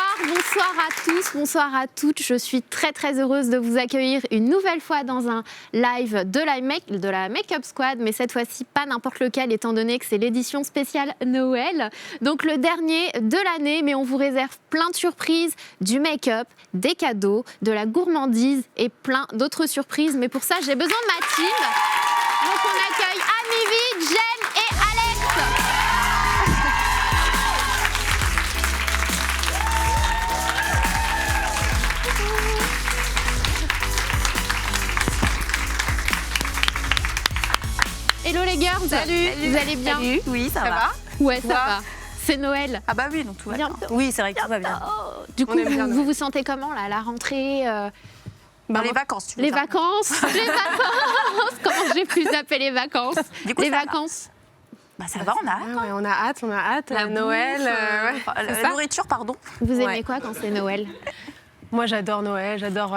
Bonsoir à tous, bonsoir à toutes. Je suis très très heureuse de vous accueillir une nouvelle fois dans un live de la Make-up Squad, mais cette fois-ci pas n'importe lequel, étant donné que c'est l'édition spéciale Noël. Donc le dernier de l'année, mais on vous réserve plein de surprises, du make-up, des cadeaux, de la gourmandise et plein d'autres surprises. Mais pour ça, j'ai besoin de ma team. Donc on accueille Amivi, Jen et Alex. Hello les girls. Salut. Vous allez bien? Salut. Oui, ça va. Ouais, ça va. C'est Noël. Ah bah oui, donc tout va bien. Oui, c'est vrai que tout va bien. Du coup, vous vous sentez comment là, la rentrée Les vacances, tu veux Les dire. vacances. Comment j'ai pu appeler les vacances? Du coup, les ça va. vacances. Bah ça va, on a hâte. Ouais, on a hâte. La Noël. bouffe, la nourriture, pardon. Vous aimez Ouais. quoi quand c'est Noël? Moi, j'adore Noël. J'adore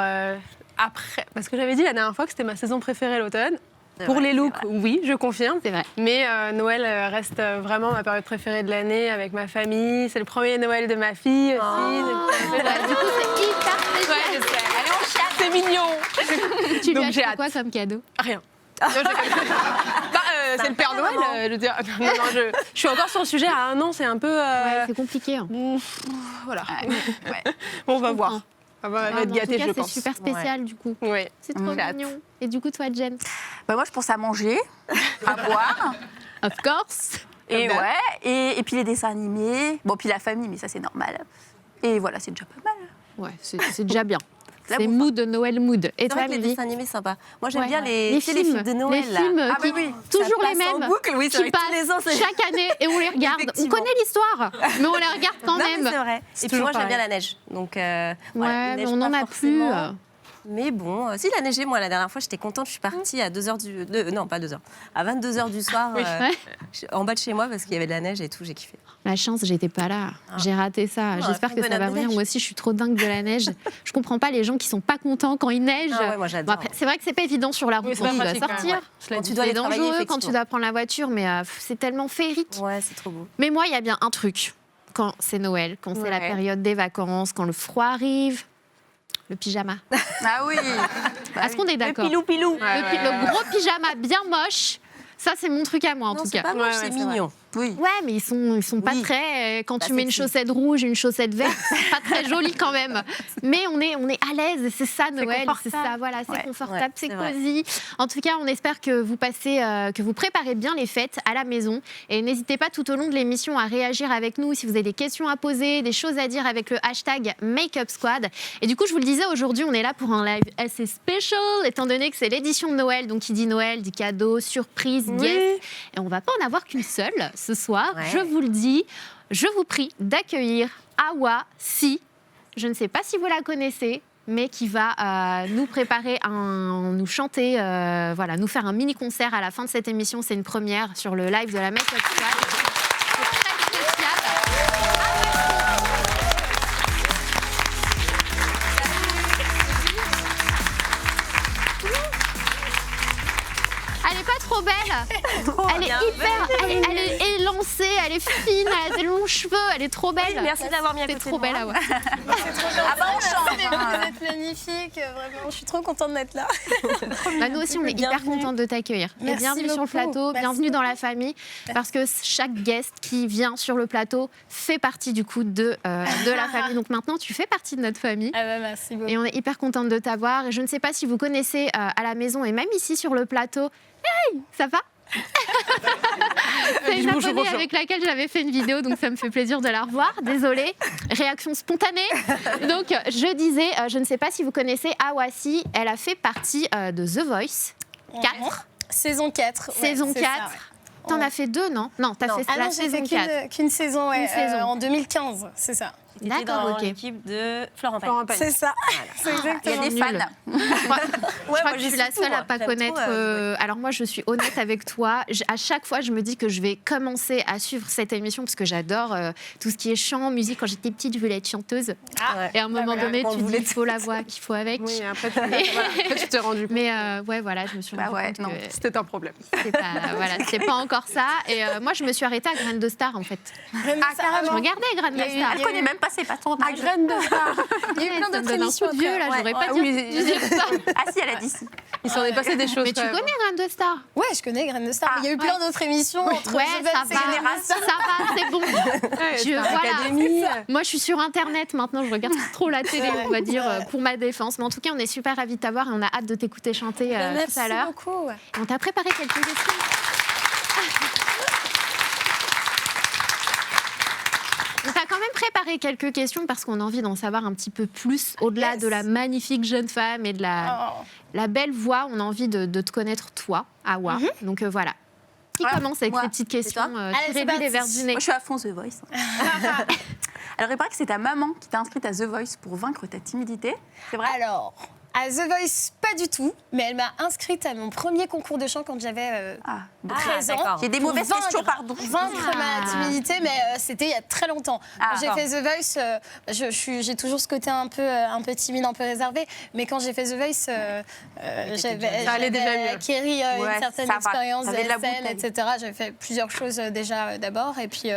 après. Parce que j'avais dit la dernière fois que c'était ma saison préférée l'automne. Pour vrai, les c'est looks, vrai. oui, je confirme. C'est vrai. Mais Noël reste vraiment ma période préférée de l'année avec ma famille. C'est le premier Noël de ma fille aussi. Ouais, du coup, c'est hyper spécial. Ouais, je sais. Allez, on chatte, c'est mignon. Tu lui Donc, as j'ai acheté hâte. quoi comme cadeau? Rien. C'est le Père Noël, je veux dire. Non, je suis encore sur le sujet. À 1 an, c'est un peu. Ouais, c'est compliqué. Hein. Voilà. Ouais. Bon, on va voir. comprends. Elle va Ah, être mais en tout gâtée, cas, je c'est pense. super spécial du coup. Oui. C'est trop J'ai hâte. mignon. Et du coup, toi, Jen? Bah moi, je pense à manger, à boire. Of course. Et Comme ouais, et puis les dessins animés. Bon, puis la famille, mais ça, c'est normal. Et voilà, c'est déjà pas mal. Ouais, c'est déjà bien. La C'est bouffe. mood Noël mood. Et C'est toi, vrai que les Mehdi? dessins animés, sympa. Moi, j'aime Ouais. bien les films de Noël. Les là. films Ah, qui, bah oui. toujours Ça les passe en mêmes, boucle, oui, c'est qui vrai que tous passent les ans, c'est- chaque année et on les regarde. On Effectivement. connaît l'histoire, mais on les regarde quand Non, mais même. c'est vrai. Et puis toujours moi, j'aime pareil. bien la neige. Donc, voilà, il Ouais, mais neige on n'en pas a plus. forcément. Mais bon, si, il a neigé, moi, la dernière fois, j'étais contente. Je suis partie à 2h non, pas 2h. À 22h du soir, Ouais. en bas de chez moi, parce qu'il y avait de la neige et tout, j'ai kiffé. La chance, j'étais pas là. J'ai raté ça. Non, J'espère une que ça bonne va neige. venir. Moi aussi, je suis trop dingue de la neige. Je comprends pas les gens qui sont pas contents quand il neige. Ah ouais, moi, j'adore. Bon, après, c'est vrai que c'est pas évident sur la route Oui, c'est quand pas tu dois pratique, quand sortir. même, ouais. Je l'ai Quand dit. tu dois C'est aller travailler, dangereux quand tu effectivement. dois prendre la voiture, mais c'est tellement féerique. Ouais, c'est trop beau. Mais moi, il y a bien un truc. Quand c'est Noël, quand c'est la Ouais. période des vacances, quand le froid arrive, le pyjama. Ah oui. Est-ce qu'on est d'accord? Pilou. Le gros pyjama bien moche, ça c'est mon truc à moi en Non, tout c'est cas. pas moche, Ouais, c'est c'est vrai. mignon. Oui. Ouais, mais ils sont pas Oui. très. Quand Pas tu mets une sexy. chaussette rouge, une chaussette verte, c'est pas très joli quand même. Mais on est à l'aise, et c'est ça Noël, c'est ça, voilà, c'est Ouais, confortable, ouais, c'est c'est vrai. cosy. En tout cas, on espère que vous que vous préparez bien les fêtes à la maison. Et n'hésitez pas tout au long de l'émission à réagir avec nous si vous avez des questions à poser, des choses à dire avec le hashtag Makeup Squad. Et du coup, je vous le disais, aujourd'hui, on est là pour un live assez special, étant donné que c'est l'édition de Noël. Donc, qui dit Noël, dit cadeaux, surprises, Oui. guests. Et on va pas en avoir qu'une seule ce soir. Ouais. Je vous le dis, je vous prie d'accueillir Awa Si. Je ne sais pas si vous la connaissez, mais qui va nous préparer, nous chanter, voilà, nous faire un mini-concert à la fin de cette émission. C'est une première sur le live de la Make-up Squad. C'est très spécial. Elle est pas trop belle. Elle est hyper, elle est élancée, elle est fine, elle a des longs cheveux, elle est trop belle. Merci d'avoir mis à C'est côté trop de moi. belle, Awa. Ah bah on change. Vous êtes magnifique, vraiment. Je suis trop contente d'être là. Bah, nous aussi, on est hyper Bienvenue. contente de t'accueillir. Et Merci bienvenue sur le beaucoup. plateau, Merci bienvenue dans la famille, parce que chaque guest qui vient sur le plateau fait partie du coup de la famille. Donc maintenant, tu fais partie de notre famille. Ah bah, merci beaucoup. Et on est hyper contente de t'avoir. Et je ne sais pas si vous connaissez à la maison et même ici sur le plateau. Hey, ça va? C'est une Bonjour, abonnée bonjour. avec laquelle j'avais fait une vidéo, donc ça me fait plaisir de la revoir. Désolée, réaction spontanée. Donc je disais, je ne sais pas si vous connaissez Awa Si, elle a fait partie de The Voice 4, Saison 4. saison 4. T'en as fait 2, non? Non, t'as fait Ah la non, j'ai saison fait 4. qu'une saison, ouais, Une saison. en 2015, c'est ça. J'étais D'accord, dans ok. l'équipe de Florent Pagny. Florent Pagny. C'est ça. C'est Il y exactement. a des fans. Nul. Je crois que je suis la seule à pas connaître. Alors moi, je suis honnête avec toi. À chaque fois, je me dis que je vais commencer à suivre cette émission parce que j'adore tout ce qui est chant, musique. Quand j'étais petite, je voulais être chanteuse. Et à un moment voilà, donné, quand tu vous dis voulez qu'il faut la voix qu'il faut avec. Oui, après, tu t'es rendu compte. Mais ouais, voilà, je me suis Bah rendu ouais, compte non. que C'était un problème. c'est pas encore ça. Et moi, je me suis arrêtée à Graines de Star, en fait. Ah, Je regardais Graines de Star. Elle connaît même pas c'est pas ton À âge. graines de star. Il y a eu plein Ça me d'autres donne un émissions coup de vieux, après. là, Ouais. j'aurais pas Ouais, dû dire ça. Ah si, elle a dit si. Il s'en est passé des choses. Mais tu quand même. connais Graines de Star? Ouais, je connais Graines de Star. Ah, Il y a eu plein d'autres émissions entre Ouais, The Voice ça et va, Génération. ça va, c'est bon. Ouais, Je- Star voilà. Academy. Moi, je suis sur Internet maintenant, je regarde trop la télé, on va dire, Ouais. pour ma défense. Mais en tout cas, on est super ravis de t'avoir et on a hâte de t'écouter chanter Merci tout à l'heure. beaucoup. On t'a préparé quelques questions. On t'a quand même préparé quelques questions parce qu'on a envie d'en savoir un petit peu plus au-delà Yes. de la magnifique jeune femme et de la belle voix. On a envie de te connaître, toi, Awa. Donc voilà. Qui Voilà, commence avec moi. les petites questions C'est toi Allez, c'est tirez-lui les parti. verres du nez. Moi, je suis à fond The Voice. Alors, il paraît que c'est ta maman qui t'a inscrite à The Voice pour vaincre ta timidité. C'est vrai? Alors, à The Voice, pas du tout, mais elle m'a inscrite à mon premier concours de chant quand j'avais Ah, bon. 13 ans. d'accord. J'ai des Pour mauvaises vaincre- questions, pardon. Vaincre ma timidité, mais c'était il y a très longtemps. Ah, Quand j'ai fait The Voice, j'ai toujours ce côté un peu timide, un peu réservé. Mais quand j'ai fait The Voice, j'avais Ça allait déjà mieux. acquis Ouais, une certaine ça va. expérience de T'avais de la la scène, bouteille. etc. J'avais fait plusieurs choses déjà d'abord. Et puis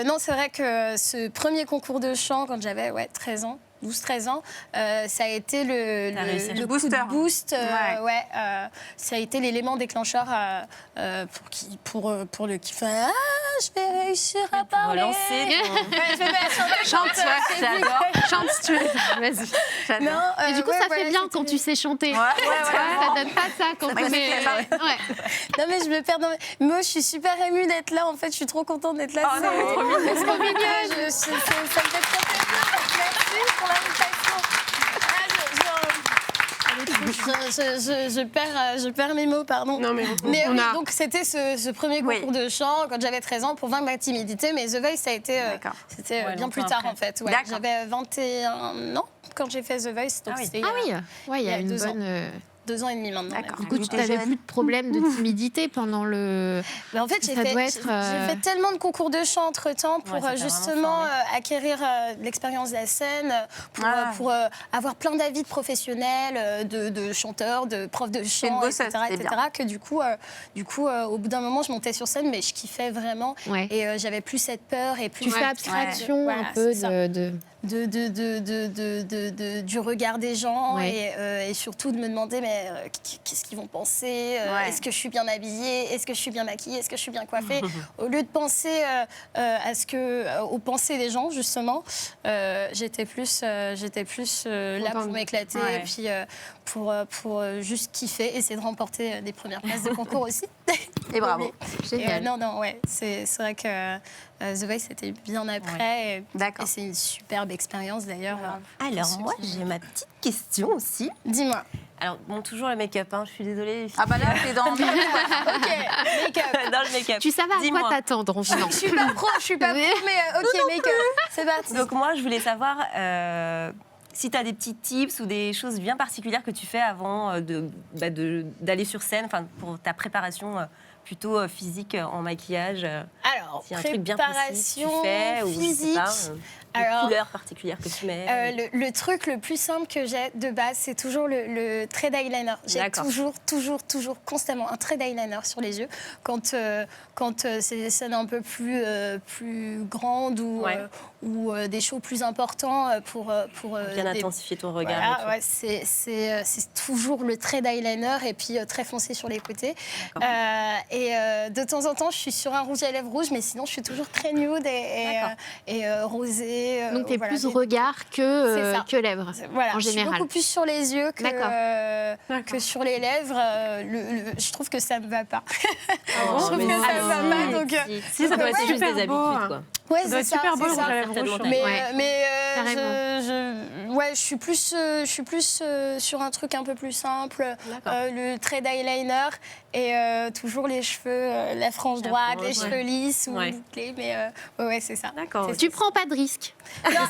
non, c'est vrai que ce premier concours de chant, quand j'avais 13 ans, 12-13 ans, ça a été T'as réussi. le Le coup de booster. boost. Ouais. Ça a été l'élément déclencheur pour le kiff. Ah, je vais réussir à parler. Relancer. Ouais, je vais pas chanter. Chante, ouais, j'adore. Chante si tu veux. Vas-y. J'adore. Non, Et du coup, ouais, ça voilà, fait bien c'était- quand tu sais chanter. Ouais, Ça donne pas ça quand va on être est. super. Ouais. Non, mais je me perds dans... Moi, je suis super émue d'être là. En fait, je suis trop contente d'être là. Oh non, mais trop mignon. C'est trop mignon. Ça me fait trop plaisir. Merci pour l'invitation. Je perds mes mots, pardon. Non, mais Mais on oui, a. donc c'était ce premier concours de chant quand j'avais 13 ans pour vaincre ma timidité. Mais The Voice, ça a été D'accord. c'était Ouais, bien plus longtemps tard après. en fait. Ouais. D'accord. J'avais 21 ans quand j'ai fait The Voice. Donc Ah oui. c'était Ah oui, ouais, il y a il y a une 2 ans. bonne. 2 ans et demi maintenant. D'accord. Du coup, tu J'étais n'avais jeune. plus de problème de timidité pendant le. Mais en fait, Ça j'ai doit fait, être, j'ai fait tellement de concours de chant entre-temps pour Ouais, ça t'a justement vraiment acquérir l'expérience de la scène, Ah. pour avoir plein d'avis de professionnels, de chanteurs, de profs de une chant, bosseuse, etc., c'est etc., que du coup, au bout d'un moment, je montais sur scène, mais je kiffais vraiment. Ouais. Et j'avais plus cette peur et plus... Tu fais abstraction Voilà, un peu c'est ça. de. Du regard des gens Ouais. et surtout de me demander mais qu'est-ce qu'ils vont penser, Ouais. est-ce que je suis bien habillée, est-ce que je suis bien maquillée, est-ce que je suis bien coiffée, au lieu de penser aux pensées des gens justement, j'étais plus là pour Contente. m'éclater Ouais. et puis pour juste kiffer, essayer de remporter des premières places de concours aussi. Et bravo. Génial. Non, ouais, c'est vrai que The Voice c'était bien après. D'accord. Et c'est une superbe expérience d'ailleurs. Alors, moi, j'ai ma petite question aussi. Dis-moi. Alors, bon, toujours le make-up, hein, je suis désolée. les filles. Ah bah là, t'es dans... Ok, make-up. Dans le make-up. Tu savais à quoi Dis-moi. t'attendre en venant. Je suis pas pro, mais ok, make-up. C'est parti. Donc, moi, je voulais savoir si tu as des petits tips ou des choses bien particulières que tu fais avant d'aller sur scène, enfin, pour ta préparation plutôt physique en maquillage. Alors, S'il y a un truc bien précis que tu fais ou je sais physique. pas, des Alors, couleurs particulières que tu mets. le truc le plus simple que j'ai de base, c'est toujours le trait d'eyeliner. J'ai D'accord. toujours, constamment un trait d'eyeliner sur les yeux. Quand c'est des scènes un peu plus grandes ou, Ouais. ou des shows plus importants pour Bien des- intensifier ton regard. Voilà, et tout. ouais, c'est toujours le trait d'eyeliner et puis très foncé sur les côtés. De temps en temps, je suis sur un rouge à lèvres rouge, mais sinon, je suis toujours très nude et rosé. Donc, t'es voilà, plus des- regard C'est ça. que lèvres. Voilà, en je suis général. beaucoup plus sur les yeux D'accord. que sur les lèvres. Je trouve que ça me va pas. Oh, je trouve mais que ça si. me va pas. Donc, Si, ça doit être ouais, juste des super beau. habitudes, quoi. ouais, Ça doit c'est être ça. super beau c'est le ça. rouge à lèvres rouge. Certainement. Mais, Carrément. ouais, je suis plus sur un truc un peu plus simple, le trait d'eyeliner et toujours les cheveux, la frange La droite, frange, les ouais. cheveux lisses ou Ouais. bouclés, mais ouais, c'est ça. D'accord. C'est Tu prends pas de risque. Non,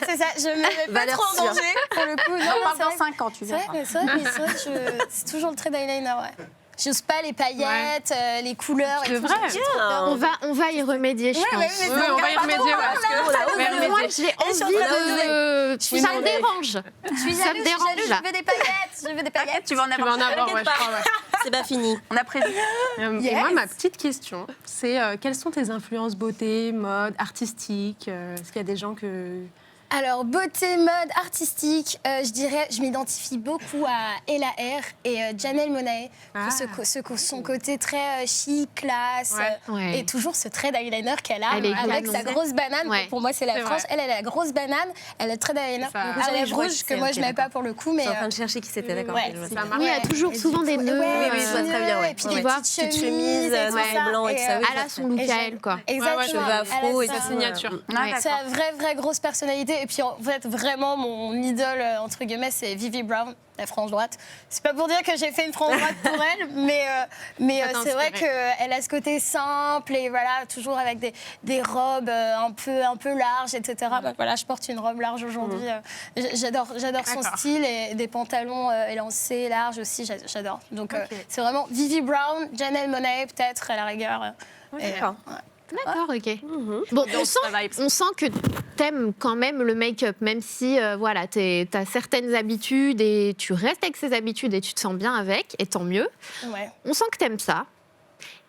c'est ça, je me mets pas Valeur trop en sûre. danger pour le coup. Non, On parle c'est dans vrai. 5 ans, tu C'est vrai, verras. mais c'est vrai que c'est toujours le trait d'eyeliner, ouais. J'ose pas les paillettes, les couleurs. C'est et tout, vrai. j'ai trop peur. On va y remédier, je Ouais, pense. ouais, mais Oui, on va y remédier. Ouais, parce que là, on va y Mais moi, remédier. j'ai je suis en envie train de de. suis Ça me jalouse. dérange. Je suis Ça me jalouse, dérange, là. je veux des paillettes, je veux des paillettes. Tu vas en Tu vas avoir. en avoir, ouais, je crois, ouais. c'est pas fini. On a prévu. Et moi, ma petite question, c'est quelles sont tes influences beauté, mode, artistique Est-ce qu'il y a des gens que... Alors, beauté, mode, artistique, je dirais, je m'identifie beaucoup à Ella R et Janelle Monáe. Son côté très chic, classe, Ouais. et toujours ce trait d'eyeliner qu'elle a Elle est avec canon. sa grosse banane. Ouais. Pour moi, c'est la C'est frange. vrai. Elle a la grosse banane, elle a le trait d'eyeliner, Ça. le rouge à lèvres rouge que moi, je mets pas pour le coup, mais... Je suis en train de chercher qui c'était, d'accord. Ouais, je vois c'est ça. pas Oui, il y a toujours Et souvent du des coup, nœuds. ouais, oui, je vois très bien, ouais. Et puis Ouais. des petites Petite chemises, chemise, et tout noir ça. et blanc et tout ça, oui. Elle a son look à elle, quoi. Exactement. cheveux afro Elle et a sa ça. signature. Ouais. C'est la vraie grosse personnalité. Et puis en fait, vraiment, mon idole, entre guillemets, c'est Vivi Brown, la frange droite. C'est pas pour dire que j'ai fait une frange droite pour elle, mais Ça t'a c'est vrai inspiré. qu'elle a ce côté simple et voilà, toujours avec des robes un peu larges, etc. Bah, voilà, je porte une robe large aujourd'hui. J'adore son D'accord. style et des pantalons élancés, larges aussi, j'adore. Donc Ok. c'est vraiment Vivi Brown, Janelle Monáe peut-être à la rigueur. Et, D'accord. D'accord, ok. Bon, on sent que t'aimes quand même le make-up, même si voilà, t'as certaines habitudes et tu restes avec ces habitudes et tu te sens bien avec, et tant mieux. ouais. On sent que t'aimes ça.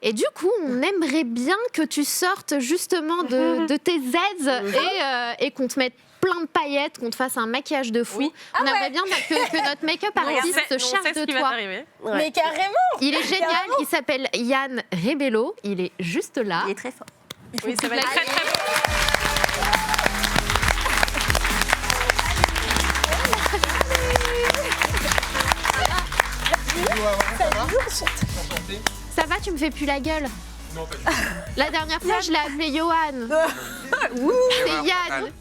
Et du coup, on aimerait bien que tu sortes justement de tes aides et qu'on te mette plein de paillettes, qu'on te fasse un maquillage de fou. Oui. On aimerait bien que notre make-up artiste se charge de toi. Mais carrément. Il est génial, il s'appelle Yann Rebello, il est juste là. Il est très fort. Oui, ça va être très, très bon. Ça va, tu me fais plus la gueule? Non, pas du tout. La dernière fois, je l'ai appelé Johan. C'est Yann. Allez,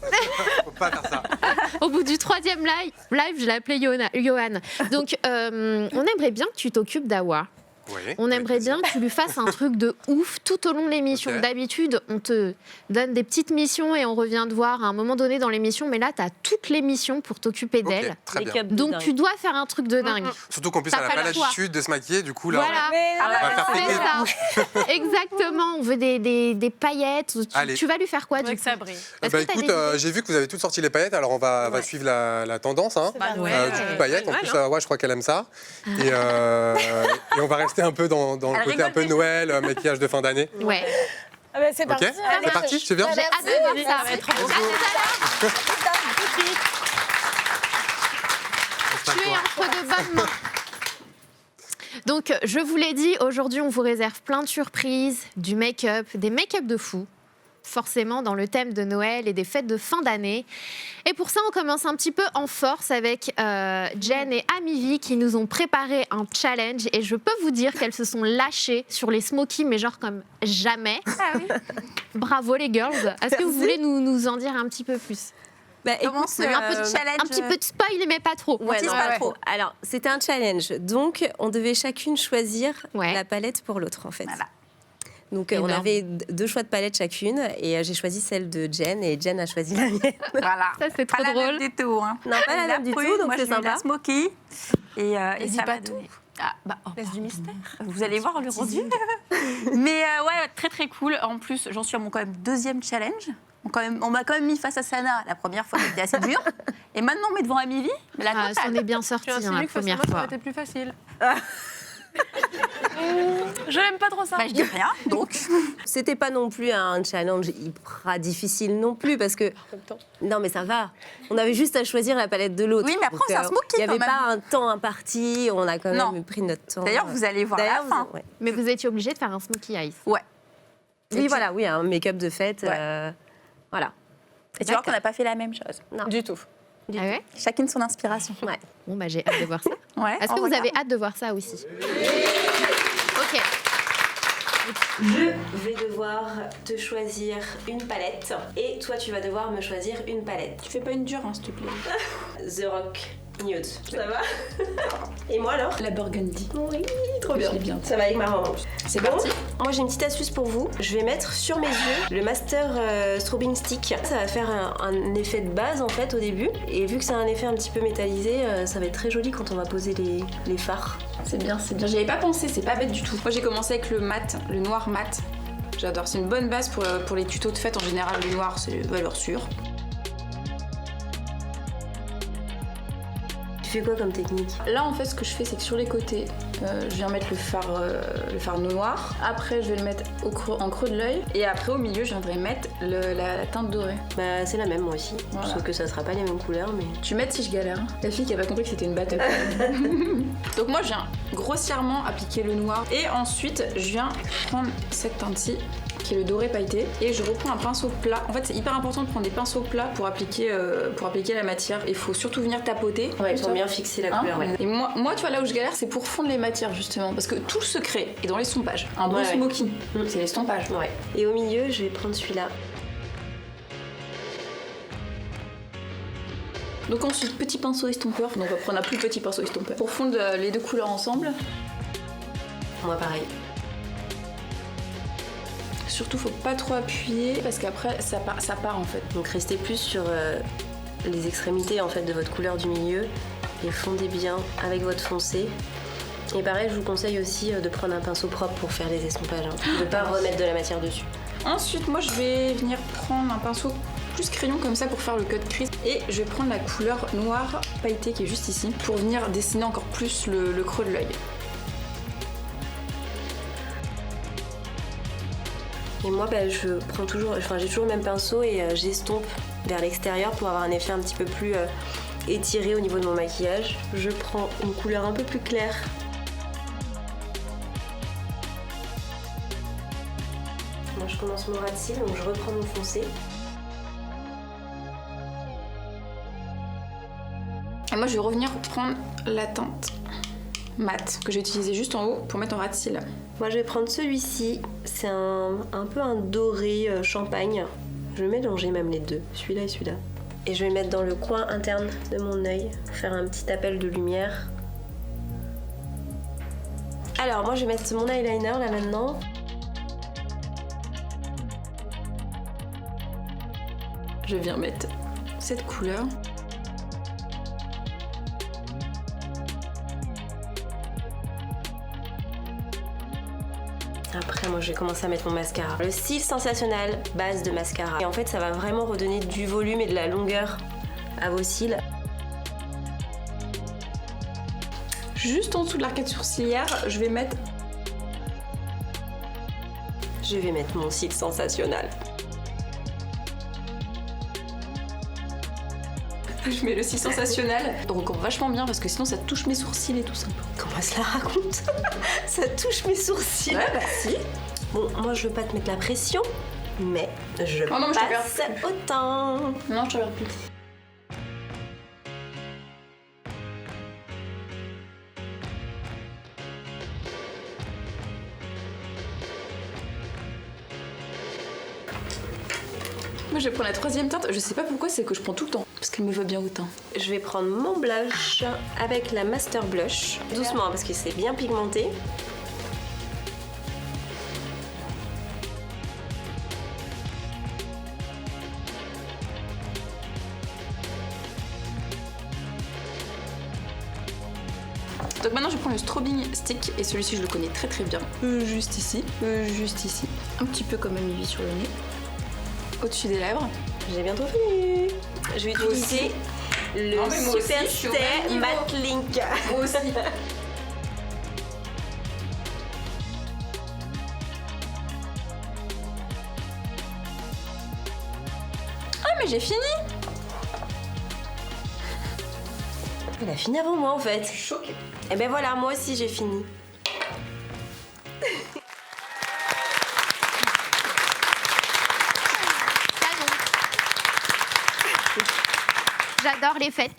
faut pas faire ça. Au bout du 3e live, je l'ai appelé Johan. Donc, on aimerait bien que tu t'occupes d'Awa. Oui, On avec aimerait plaisir. bien que tu lui fasses un truc de ouf tout au long de l'émission. Ok. D'habitude, on te donne des petites missions et on revient te voir à un moment donné dans l'émission. Mais là, tu as toute l'émission pour t'occuper d'elle. Ok, très bien. Make-up de Donc, dingue. tu dois faire un truc de dingue. Surtout qu'en plus, T'as elle n'a pas pas le choix. l'habitude de se maquiller, du coup, là, Voilà. on va faire C'est péter. ça. Exactement. On veut des paillettes. Allez. Tu vas lui faire quoi, Ouais, du que coup? ça brille. Est-ce Bah que t'as écoute, des idées j'ai vu que vous avez toutes sorti les paillettes, alors on va suivre la tendance. Hein. Ouais. Du coup, paillettes, en Ouais, plus, ouais, je crois qu'elle aime ça. Et on va rester un peu dans le Elle côté rigole un peu déjà. Noël, maquillage de fin d'année. Ouais. Ah bah, c'est Ok, parti. c'est parti, tu viens? J'ai hâte de voir ça. va être trop beau. Tu es entre de bonnes mains. Donc, je vous l'ai dit, aujourd'hui, on vous réserve plein de surprises, du make-up, des make-up de fou, forcément dans le thème de Noël et des fêtes de fin d'année. Et pour ça, on commence un petit peu en force avec Jen et Amivi qui nous ont préparé un challenge. Et je peux vous dire qu'elles se sont lâchées sur les smokies, mais genre comme jamais. Bravo les girls. Est-ce que vous voulez nous en dire un petit peu plus? Bah, Commence écoute, un peu de challenge. Un petit peu de spoil, mais pas trop. Ouais, tease non, pas ouais. trop. Alors, c'était un challenge. Donc, on devait chacune choisir Ouais. la palette pour l'autre, en fait. Voilà. Donc, Énorme. on avait 2 choix de palette chacune. Et j'ai choisi celle de Jen. Et Jen a choisi la mienne. Voilà. Ça, c'est trop Pas la drôle. même du tout. Hein. Non, pas la même du prune, tout, donc moi, c'est j'ai eu sympa. la smoky. Et dis ça pas m'a tout. donné. Ah, bah, Laisse du mystère. vous allez voir le rendu. Mais ouais, très très cool. En plus, j'en suis à mon quand même 2e challenge. On m'a quand même mis face à Sana la première fois, c'était assez dur. Et maintenant, on met devant Amivi. Mais la Ah, totale. c'en est bien sorti Tu as hein, la que première ça fois. aurait été plus facile. Je n'aime pas trop ça. Bah, je dis rien, donc. C'était pas non plus un challenge hyper difficile non plus. Parce que. Non, mais ça va. On avait juste à choisir la palette de l'autre. Oui, mais après, Donc, c'est un smoky, il n'y avait quand même. pas un temps imparti. On a quand Non. même pris notre temps. D'ailleurs, vous allez voir à la D'ailleurs, fin. ouais. Mais vous étiez obligé de faire un smokey eyes. Ouais. Oui, voilà, oui, un make-up de fête. Ouais. Voilà. Et tu vois qu'on n'a pas fait la même chose. Non. Du tout. Ah ouais? Chacune son inspiration. Ouais. Bon, bah j'ai hâte de voir ça. Ouais, Est-ce on que vous regarde. avez hâte de voir ça aussi? Ok. Je vais devoir te choisir une palette et toi tu vas devoir me choisir une palette. Tu fais pas une dure, hein, s'il te plaît. The Rock Nude. Ça va? Et moi alors? La burgundy. Oui, trop bien. Je l'ai bien. Ça va avec ma maman. C'est Bon, parti. moi j'ai une petite astuce pour vous. Je vais mettre sur mes yeux le Master Strobing Stick. Ça va faire un effet de base en fait au début. Et vu que c'est un effet un petit peu métallisé, ça va être très joli quand on va poser les fards. C'est bien, c'est bien. J'y avais pas pensé, c'est pas bête du tout. Moi j'ai commencé avec le mat, le noir mat. J'adore, c'est une bonne base pour les tutos de fête en général. Le noir, c'est valeur sûre. fais quoi comme technique? Là, en fait, ce que je fais, c'est que sur les côtés, je viens mettre le fard noir. Après, je vais le mettre en creux de l'œil. Et après, au milieu, je viendrai mettre la teinte dorée. Bah, c'est la même, moi aussi. Voilà. Sauf que ça sera pas les mêmes couleurs, mais... Tu m'aides si je galère. Hein. La fille qui a pas compris que c'était une battle. Donc moi, je viens grossièrement appliquer le noir. Et ensuite, je viens prendre cette teinte-ci, qui est le doré pailleté, et je reprends un pinceau plat. En fait, c'est hyper important de prendre des pinceaux plats pour appliquer la matière. Il faut surtout venir tapoter. Ouais, pour bien fixer la couleur, ouais. Et moi, tu vois, là où je galère, c'est pour fondre les matières, justement. Parce que tout le secret est dans l'estompage. Un bon smoky, c'est l'estompage. Ouais. Et au milieu, je vais prendre celui-là. Donc ensuite, petit pinceau estompeur. Donc on va prendre un plus petit pinceau estompeur. Pour fondre les deux couleurs ensemble. Moi, pareil. Surtout, faut pas trop appuyer parce qu'après, ça part en fait. Donc restez plus sur les extrémités en fait de votre couleur du milieu et fondez bien avec votre foncé. Et pareil, je vous conseille aussi de prendre un pinceau propre pour faire les estompages, hein. De pas remettre de la matière dessus. Ensuite, moi, je vais venir prendre un pinceau plus crayon comme ça pour faire le cut crease. Et je vais prendre la couleur noire pailletée qui est juste ici pour venir dessiner encore plus le creux de l'œil. Et moi, j'ai toujours le même pinceau et j'estompe vers l'extérieur pour avoir un effet un petit peu plus étiré au niveau de mon maquillage. Je prends une couleur un peu plus claire. Moi, je commence mon ras de cils, donc je reprends mon foncé. Et moi, je vais revenir prendre la teinte mat que j'ai utilisée juste en haut pour mettre en ras de cils. Moi, je vais prendre celui-ci. C'est un peu un doré champagne. Je vais mélanger même les deux, celui-là et celui-là. Et je vais mettre dans le coin interne de mon œil pour faire un petit appel de lumière. Alors, moi, je vais mettre mon eyeliner là maintenant. Je viens mettre cette couleur. Après, moi, je vais commencer à mettre mon mascara. Le cil sensationnel, base de mascara. Et en fait, ça va vraiment redonner du volume et de la longueur à vos cils. Juste en dessous de l'arcade sourcilière, je vais mettre mon cil sensationnel. Je mets le cil sensationnel. Donc encore vachement bien parce que sinon ça touche mes sourcils et tout ça. Comment elle se la raconte? Ça touche mes sourcils. Ouais, bah si. Bon, moi je veux pas te mettre la pression, mais je passe autant. Non, je te regarde plus. Moi je vais prendre la troisième teinte, je sais pas pourquoi, c'est que je prends tout le temps, parce qu'elle me va bien au teint. Je vais prendre mon blush avec la Master Blush, doucement parce que c'est bien pigmenté. Donc maintenant je prends le strobing stick et celui-ci je le connais très très bien. Juste ici, juste ici. Un petit peu comme Amivi sur le nez. Au-dessus des lèvres. J'ai bientôt fini. Je vais utiliser le Super Stay Matte Link. Moi aussi. Ah mais j'ai fini. Elle a fini avant moi en fait. Je suis choquée. Et ben voilà, moi aussi j'ai fini. J'adore les fêtes.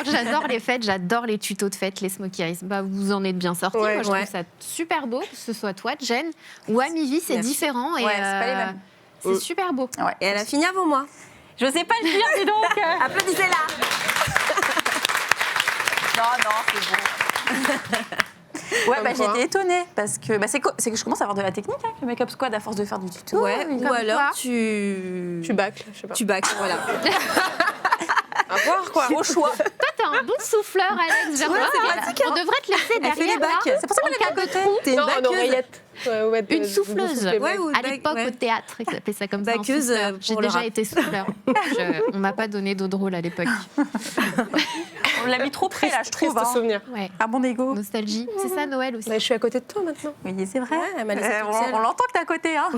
J'adore les fêtes, j'adore les tutos de fêtes, les smoky eyes. Bah, vous en êtes bien sortis. Ouais, Moi, je trouve ça super beau, que ce soit toi, Jen, ou Amivi, c'est différent. Et, Ouais, c'est pas les mêmes. C'est super beau. Ouais. Et elle a fini avant moi. Je sais pas le dire, dis donc. Applaudissez-la. Non, c'est bon. Ouais, bah, quoi. j'étais étonnée parce que c'est que je commence à avoir de la technique, hein, le Make-up Squad à force de faire du tuto. Ouais, ou comme alors quoi. Tu bâcles, je sais pas. Tu bâcles, voilà. À voir quoi. Au choix. Toi, t'es un bon souffleur, Alex. Genre, on devrait te laisser Elle fait derrière. les bacs. Là, C'est pour ça qu'on en cas de trou. Non, T'es une en bâqueuse. oreillette. Ouais, Une souffleuse. Ouais, ou À l'époque, ouais. au théâtre, ils appelaient ça comme ça. un Bâqueuse, souffleur. pour J'ai le déjà rap. été souffleur. On m'a pas donné d'eau de rôle à l'époque. On l'a mis trop près, là, je Triste trouve. Hein. souvenir. Ouais. À mon ego. Nostalgie. C'est ça, Noël aussi. Bah, je suis à côté de toi maintenant. Oui, c'est vrai. Ouais, elle m'a laissé toute seule. On l'entend que t'es à côté. Hein.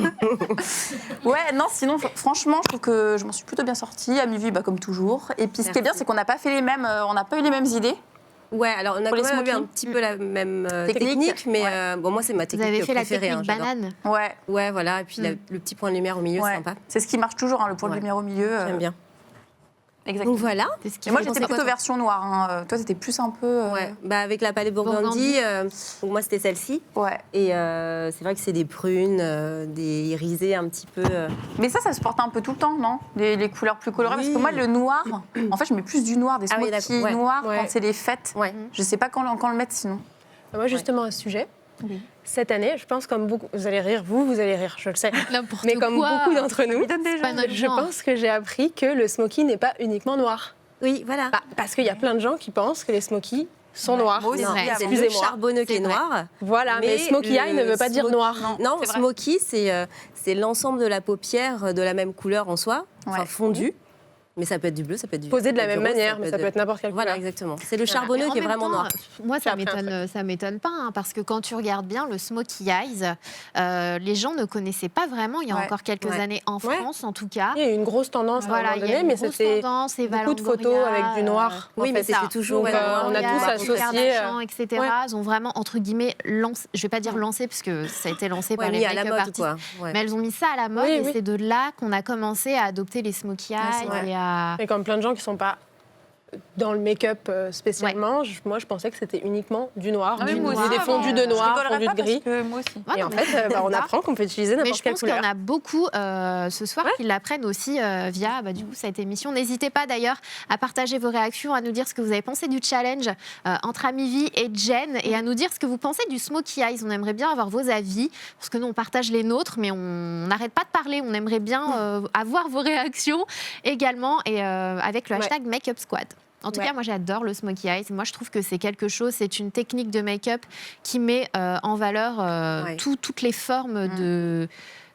Ouais, non, sinon, franchement, je trouve que je m'en suis plutôt bien sortie. À mi-vie, bah, comme toujours. Et puis, ce qui est bien, c'est qu'on n'a pas fait les mêmes, on n'a pas eu les mêmes idées. Ouais, alors on a Pour les quand même eu un smoking. petit peu la même Technique. technique, mais Ouais. bon, moi c'est ma Vous technique avez fait la préférée. technique j'adore. banane. Ouais. Ouais, voilà, et puis le petit point de lumière au milieu, Ouais. c'est sympa. C'est ce qui marche toujours, hein, le point de Ouais. lumière au milieu. J'aime bien. Exactement. Donc voilà. C'est ce qui Et moi, fait j'étais penser plutôt quoi, version noire. Hein. Toi, t'étais plus un peu. Ouais, bah avec la palette Burgundy, Burgundy. donc moi c'était celle-ci. Ouais. Et c'est vrai que c'est des prunes, des irisés un petit peu. Mais ça se porte un peu tout le temps, non les couleurs plus colorées. Oui. Parce que moi, le noir, en fait, je mets plus du noir, des Ah oui, smokies d'accord. Ouais. noirs Ouais. quand c'est les fêtes. Ouais. Je sais pas quand le mettre sinon. Moi, justement, à ce sujet, Oui. cette année, je pense comme beaucoup... Vous allez rire, vous allez rire, je le sais. N'importe Mais comme quoi. beaucoup d'entre nous, C'est pas notre je genre. pense que j'ai appris que le smoky n'est pas uniquement noir. Oui, voilà. Bah, parce qu'il y a plein de gens qui pensent que les smokies sont noirs. Moi aussi, Non, vrai. c'est le Excusez-moi. charbonneux qui est C'est vrai. noir. Voilà, mais smoky eye ne veut pas dire smoky- noir. Non, c'est vrai. smoky, c'est l'ensemble de la paupière de la même couleur en soi, enfin Ouais. fondue. Mais ça peut être du bleu, ça peut être du Posé de la ça peut être même du rose, manière, mais ça peut être n'importe quelle Voilà, couleur. exactement. C'est le Mais charbonneux en qui est même vraiment temps, noir. Moi, ça J'ai appris un m'étonne pas, hein, parce que quand tu regardes bien le Smoky Eyes, les gens ne connaissaient pas vraiment, il y a Ouais. encore quelques Ouais. années, en Ouais. France en tout cas. Il y a eu une grosse tendance à un Voilà, moment il y a donné, une mais grosse c'était tendance, Eva beaucoup de photos Longoria, avec du noir. Oui, en mais fait. c'était toujours. Donc, ouais, on a noir, tous noir, associé, noir. Kardashian, etc. ouais. Elles ont vraiment, entre guillemets, lancé, je vais pas dire lancé, parce que ça a été lancé Ouais, par les mis à la make-up mode, artistes. quoi. Ouais. Mais elles ont mis ça à la mode Oui, et oui. c'est de là qu'on a commencé à adopter les smoky eyes c'est vrai. et à... Et comme plein de gens qui sont pas dans le make-up spécialement, moi je pensais que c'était uniquement du noir, Ah oui, du moi noir, aussi, des fondus de je noir, rigolerais fondus pas de gris. parce que moi aussi. Ouais, Et non, en mais fait, on apprend qu'on peut utiliser Mais n'importe je quelle pense qu'il y couleur. en a beaucoup ce soir qui l'apprennent aussi via du coup, cette émission. N'hésitez pas d'ailleurs à partager vos réactions, à nous dire ce que vous avez pensé du challenge entre Amivie et Jen et à nous dire ce que vous pensez du Smoky Eyes. On aimerait bien avoir vos avis parce que nous on partage les nôtres mais on n'arrête pas de parler. On aimerait bien avoir vos réactions également et avec le hashtag Makeup Squad. En tout cas, moi j'adore le Smoky Eyes. Moi je trouve que c'est quelque chose, c'est une technique de make-up qui met en valeur toutes les formes de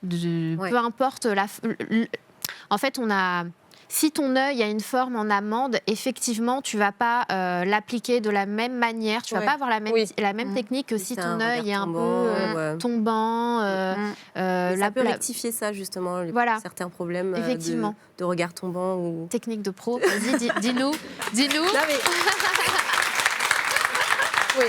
peu importe en fait, si ton œil a une forme en amande, effectivement, tu vas pas l'appliquer de la même manière. Tu vas pas avoir la même technique que si c'est ton un œil est un regard peu tombant. Ça peut rectifier ça, justement, Voilà. certains problèmes Effectivement. de regard tombant. Ou... Technique de pro. Vas-y, dis-nous. Non, mais... oui.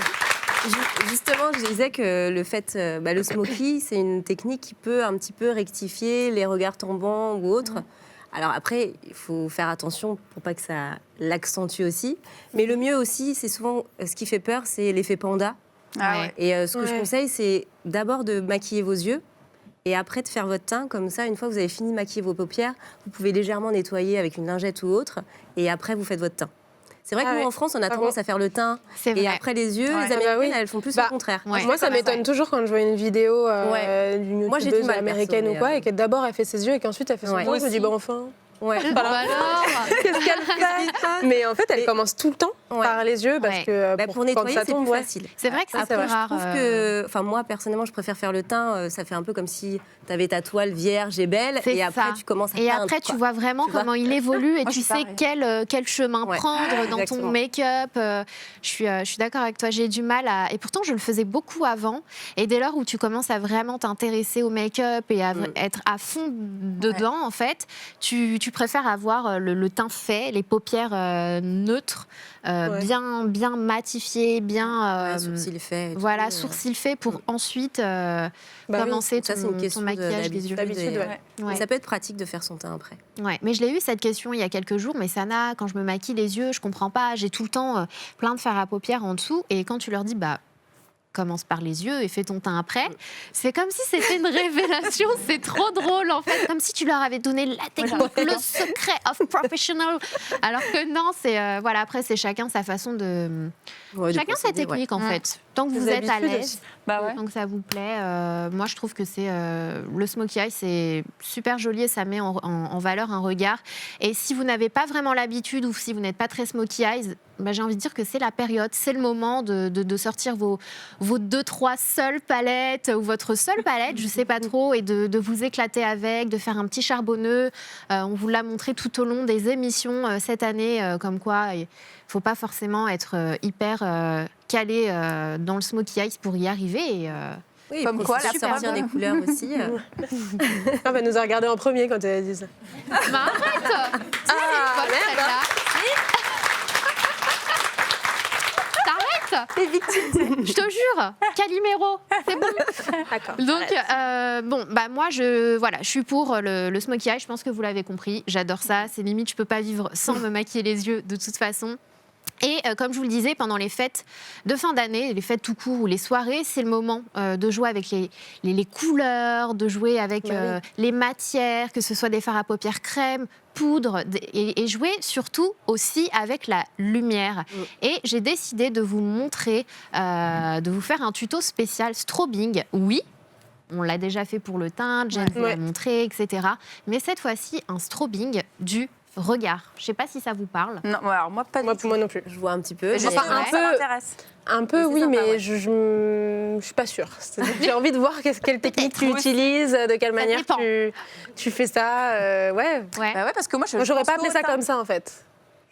Justement, je disais que le fait, le smoky, c'est une technique qui peut un petit peu rectifier les regards tombants ou autres. Alors après, il faut faire attention pour pas que ça l'accentue aussi. Mais le mieux aussi, c'est souvent, ce qui fait peur, c'est l'effet panda. Ah ouais. Et ce que je conseille, c'est d'abord de maquiller vos yeux et après de faire votre teint. Comme ça, une fois que vous avez fini de maquiller vos paupières, vous pouvez légèrement nettoyer avec une lingette ou autre et après, vous faites votre teint. C'est vrai que nous, en France, on a tendance à faire le teint C'est et vrai. après les yeux. Ouais. Les Américaines, oui. elles font plus Bah, le contraire. Ouais. Moi, ça m'étonne toujours quand je vois une vidéo d'une Moi, j'ai du youtubeuse mal, américaine perso, ou quoi, mais, et que d'abord elle fait ses yeux et qu'ensuite elle fait son Ouais. teint. Moi Je me dis, aussi. bon, enfin, Ouais. Bah alors qu'est-ce qu'elle fait? Mais en fait, elle Mais- commence tout le temps par les yeux parce Ouais. que Pour quand nettoyer, ça c'est tombe, plus facile. C'est vrai que c'est c'est plus vrai. rare. Je trouve que, enfin moi personnellement, je préfère faire le teint. Ça fait un peu comme si tu avais ta toile vierge et belle, C'est et après ça. tu commences à Et peindre, après, tu quoi. vois vraiment Tu vois comment il évolue et Moi, tu je suis sais quel chemin Ouais. prendre dans ton Exactement. make-up. Je suis d'accord avec toi. J'ai du mal à. Et pourtant, je le faisais beaucoup avant. Et dès lors où tu commences à vraiment t'intéresser au make-up et à être à fond dedans, en fait, tu préfères avoir le teint fait, les paupières neutres, bien matifiées, bien. Ouais, sourcils faits. et tout, Voilà, sourcils faits pour ensuite commencer Ça, c'est une ton question maquillage des yeux. D'habitude, et, ouais. Ouais. Ça peut être pratique de faire son teint après. Ouais, mais je l'ai eu cette question il y a quelques jours. Mais Sana, quand je me maquille les yeux, je comprends pas. J'ai tout le temps plein de fard à paupières en dessous. Et quand tu leur dis, commence par les yeux et fais ton teint après, c'est comme si c'était une révélation. C'est trop drôle en fait, comme si tu leur avais donné la technique, le secret of professional. Alors que non, c'est voilà. Après, c'est chacun sa façon de. Ouais, de Chacun sa procéder, technique en fait. Tant que vous Des êtes à habitudes l'aise. aussi. Bah ouais. Tant que ça vous plaît, moi je trouve que c'est le smoky eye, c'est super joli et ça met en valeur un regard. Et si vous n'avez pas vraiment l'habitude ou si vous n'êtes pas très smoky eyes, j'ai envie de dire que c'est la période, c'est le moment de sortir vos 2-3 seules palettes ou votre seule palette, je sais pas trop, et de vous éclater avec, de faire un petit charbonneux. On vous l'a montré tout au long des émissions cette année, comme quoi il faut pas forcément être hyper calé dans le smokey eyes pour y arriver. Et, Oui, Comme quoi, la super bien preuve. des couleurs aussi. Elle nous a regardé en premier quand elle a dit ça. Bah, arrête. Celle-là. T'arrêtes. Les victimes. Je te jure, Calimero, c'est bon. D'accord. Donc, moi, je suis pour le smokey eye. Je pense que vous l'avez compris. J'adore ça. C'est limite, je peux pas vivre sans me maquiller les yeux de toute façon. Et comme je vous le disais, pendant les fêtes de fin d'année, les fêtes tout court ou les soirées, c'est le moment de jouer avec les couleurs, de jouer avec les matières, que ce soit des fards à paupières crème, poudre, et jouer surtout aussi avec la lumière. Et j'ai décidé de vous montrer, de vous faire un tuto spécial strobing. Oui, on l'a déjà fait pour le teint, Jen vous l'a montré, etc. Mais cette fois-ci, un strobing du regard. Je ne sais pas si ça vous parle. Non, alors moi, pas du tout. Moi non plus. Je vois un petit peu. Justement, un ça peu- m'intéresse. Un peu, C'est oui, sympa, mais ouais. je suis pas sûre. C'est-à-dire que j'ai envie de voir quelle technique tu Moi aussi. utilises, de quelle manière dépend. tu fais ça. Ouais. Ouais. Bah ouais, parce que moi, Moi, j'aurais pense pas appelé qu'au ça teint. comme ça, en fait.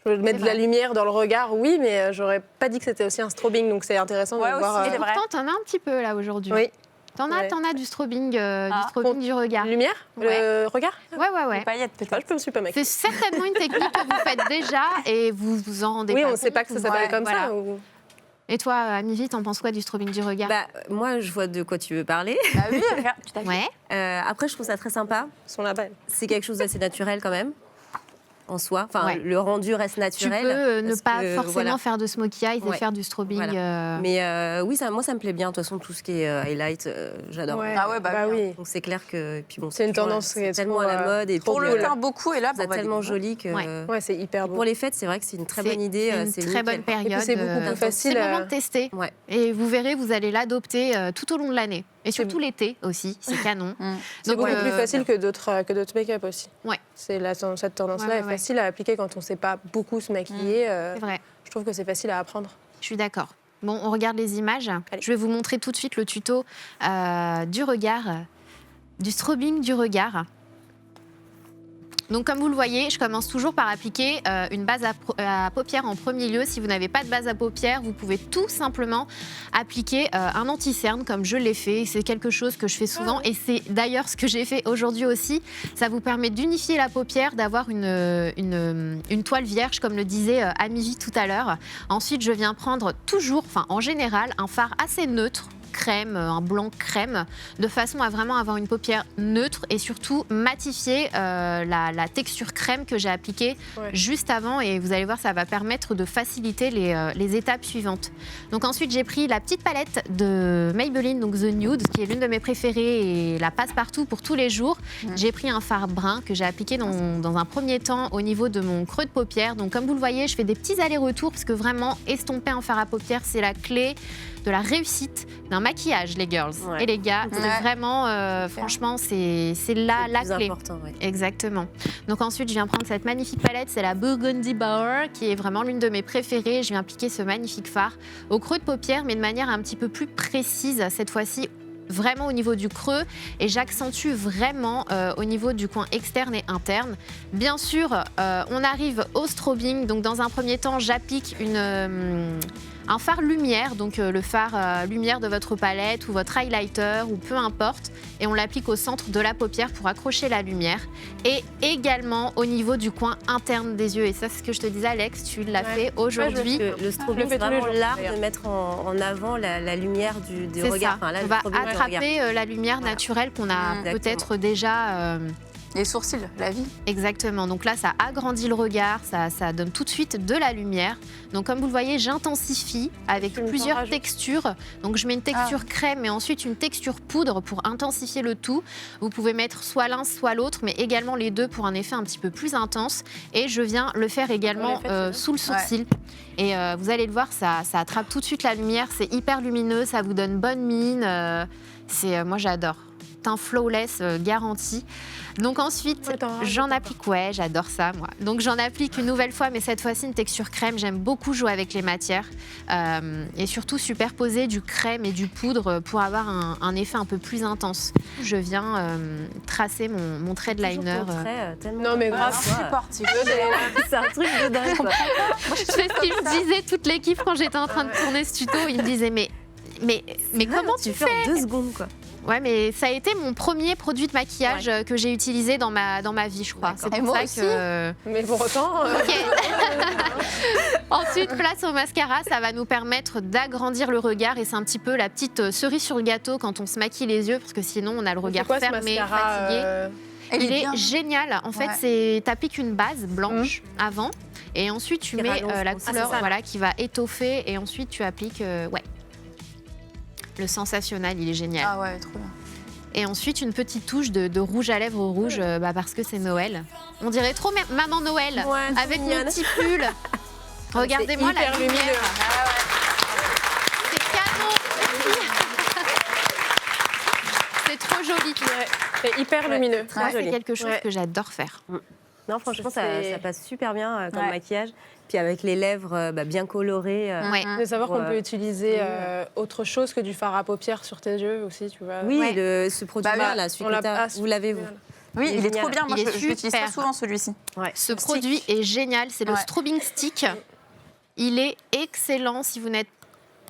Je veux mettre de la vrai. lumière dans le regard, oui, mais j'aurais pas dit que c'était aussi un strobing, donc c'est intéressant Ouais, de aussi, voir. c'est vrai. Pourtant, t'en as un petit peu là aujourd'hui. Oui. T'en Ouais. as du strobing du regard. Lumière, le regard. Ouais. Les paillettes, Ah, peut-être. je peux me suis pas maquillée. C'est certainement une technique que vous faites déjà et vous vous en rendez Oui, pas on compte. sait pas que ça s'appelle Ouais, comme voilà. ça. Ou... Et toi, Amivi, t'en penses quoi du strobing du regard? Bah, moi, je vois de quoi tu veux parler. Bah oui, regarde, tu t'as vu. Ouais. Après, je trouve ça très sympa. Sont là-bas. C'est quelque chose d'assez naturel quand même, en soi. Enfin, Ouais. le rendu reste Tu naturel. peux ne parce pas que, forcément voilà. faire de smokey eyes et Ouais. faire du strobing. Voilà. Mais oui, moi, ça me plaît bien. De toute façon, tout ce qui est highlight, j'adore. Ouais. Ah ouais, bah oui. Donc c'est clair que puis bon, C'est une toujours, tendance qui est tellement trop, à la mode et Pour puis, le teint, beaucoup. Et là, c'est bon, bah, tellement dis donc. joli que Ouais. Ouais, c'est hyper beau. pour les fêtes, c'est vrai que c'est une très bonne idée. C'est une c'est très bonne nickel. période. Et puis c'est beaucoup plus facile. C'est le moment de tester. Ouais. Et vous verrez, vous allez l'adopter tout au long de l'année. Et surtout l'été aussi, c'est canon. C'est beaucoup Donc, plus facile que d'autres make-up aussi. Ouais. Cette tendance-là Ouais, est ouais. facile à appliquer quand on ne sait pas beaucoup se maquiller. C'est vrai. Je trouve que c'est facile à apprendre. Je suis d'accord. Bon, on regarde les images. Je vais vous montrer tout de suite le tuto du regard, du strobing du regard. Donc, comme vous le voyez, je commence toujours par appliquer une base à paupières en premier lieu. Si vous n'avez pas de base à paupières, vous pouvez tout simplement appliquer un anti-cerne comme je l'ai fait. C'est quelque chose que je fais souvent et c'est d'ailleurs ce que j'ai fait aujourd'hui aussi. Ça vous permet d'unifier la paupière, d'avoir une toile vierge, comme le disait Amivi tout à l'heure. Ensuite, je viens prendre toujours, en général, un fard assez neutre, crème, un blanc crème, de façon à vraiment avoir une paupière neutre et surtout matifier la texture crème que j'ai appliquée juste avant. Et vous allez voir, ça va permettre de faciliter les étapes suivantes. Donc ensuite, j'ai pris la petite palette de Maybelline, donc The Nude, qui est l'une de mes préférées et la passe-partout pour tous les jours. J'ai pris un fard brun que j'ai appliqué dans un premier temps au niveau de mon creux de paupière. Donc comme vous le voyez, je fais des petits allers-retours parce que vraiment, estomper un fard à paupières, c'est la clé de la réussite d'un maquillage, les girls et les gars. C'est vraiment, franchement, c'est là la plus clé. important, ouais. Exactement. Donc ensuite, je viens prendre cette magnifique palette, c'est la Burgundy Bauer, qui est vraiment l'une de mes préférées. Je viens appliquer ce magnifique fard au creux de paupière, mais de manière un petit peu plus précise, cette fois-ci vraiment au niveau du creux, et j'accentue vraiment au niveau du coin externe et interne. Bien sûr, on arrive au strobing. Donc dans un premier temps, j'applique un fard lumière, donc le fard lumière de votre palette ou votre highlighter ou peu importe, et on l'applique au centre de la paupière pour accrocher la lumière, et également au niveau du coin interne des yeux. Et ça, c'est ce que je te disais, Alex, tu l'as fait aujourd'hui. Le strobing, fais c'est tous les vraiment jours, l'art d'ailleurs. de mettre en avant la lumière du C'est regard. ça. Enfin, là, On le va strobing du regard. attraper la lumière naturelle qu'on a Exactement. peut-être déjà. Les sourcils, la vie. Exactement. Donc là, ça agrandit le regard, ça donne tout de suite de la lumière. Donc comme vous le voyez, j'intensifie avec Tu me plusieurs t'en rajoutes. textures. Donc je mets une texture crème et ensuite une texture poudre pour intensifier le tout. Vous pouvez mettre soit l'un, soit l'autre, mais également les deux pour un effet un petit peu plus intense. Et je viens le faire également sous le sourcil. Et vous allez le voir, ça attrape tout de suite la lumière. C'est hyper lumineux, ça vous donne bonne mine. Moi, j'adore. teint flawless garanti. Donc ensuite, j'en applique, ouais, j'adore ça moi. Donc j'en applique une nouvelle fois, mais cette fois-ci une texture crème. J'aime beaucoup jouer avec les matières et surtout superposer du crème et du poudre pour avoir un effet un peu plus intense. Je viens tracer mon trait de liner. Non mais grave, C'est un truc de dingue. Quoi. C'est ce qu'ils me disaient toute l'équipe quand j'étais en train de tourner ce tuto. Ils me disaient mais comment tu fais en 2 secondes quoi. Ouais, mais ça a été mon premier produit de maquillage que j'ai utilisé dans ma vie, je crois. C'est pour ça que. Mais pour autant. Ok. Ensuite, place au mascara, ça va nous permettre d'agrandir le regard et c'est un petit peu la petite cerise sur le gâteau quand on se maquille les yeux, parce que sinon on a le regard fermé, fatigué. Il est génial. En fait, c'est t'appliques une base blanche avant et ensuite tu mets la couleur qui va étoffer et ensuite tu appliques le sensationnel, il est génial. Ah ouais, trop bien. Et ensuite une petite touche de rouge à lèvres rouge parce que c'est Noël. On dirait trop Maman Noël avec mon petit pull. Regardez-moi la lumière. C'est canon. C'est trop joli. C'est hyper lumineux. C'est quelque chose que j'adore faire. Non, franchement, ça passe super bien comme maquillage. Puis avec les lèvres bien colorées. De savoir qu'on peut utiliser autre chose que du fard à paupières sur tes yeux aussi, tu vois. Oui, ce produit-là, là, celui que t'as, vous l'avez, vous. Oui, il est trop bien. Moi, Il est je l'utilise très souvent, celui-ci. Ce produit est génial. C'est le Strobing Stick. Il est excellent si vous n'êtes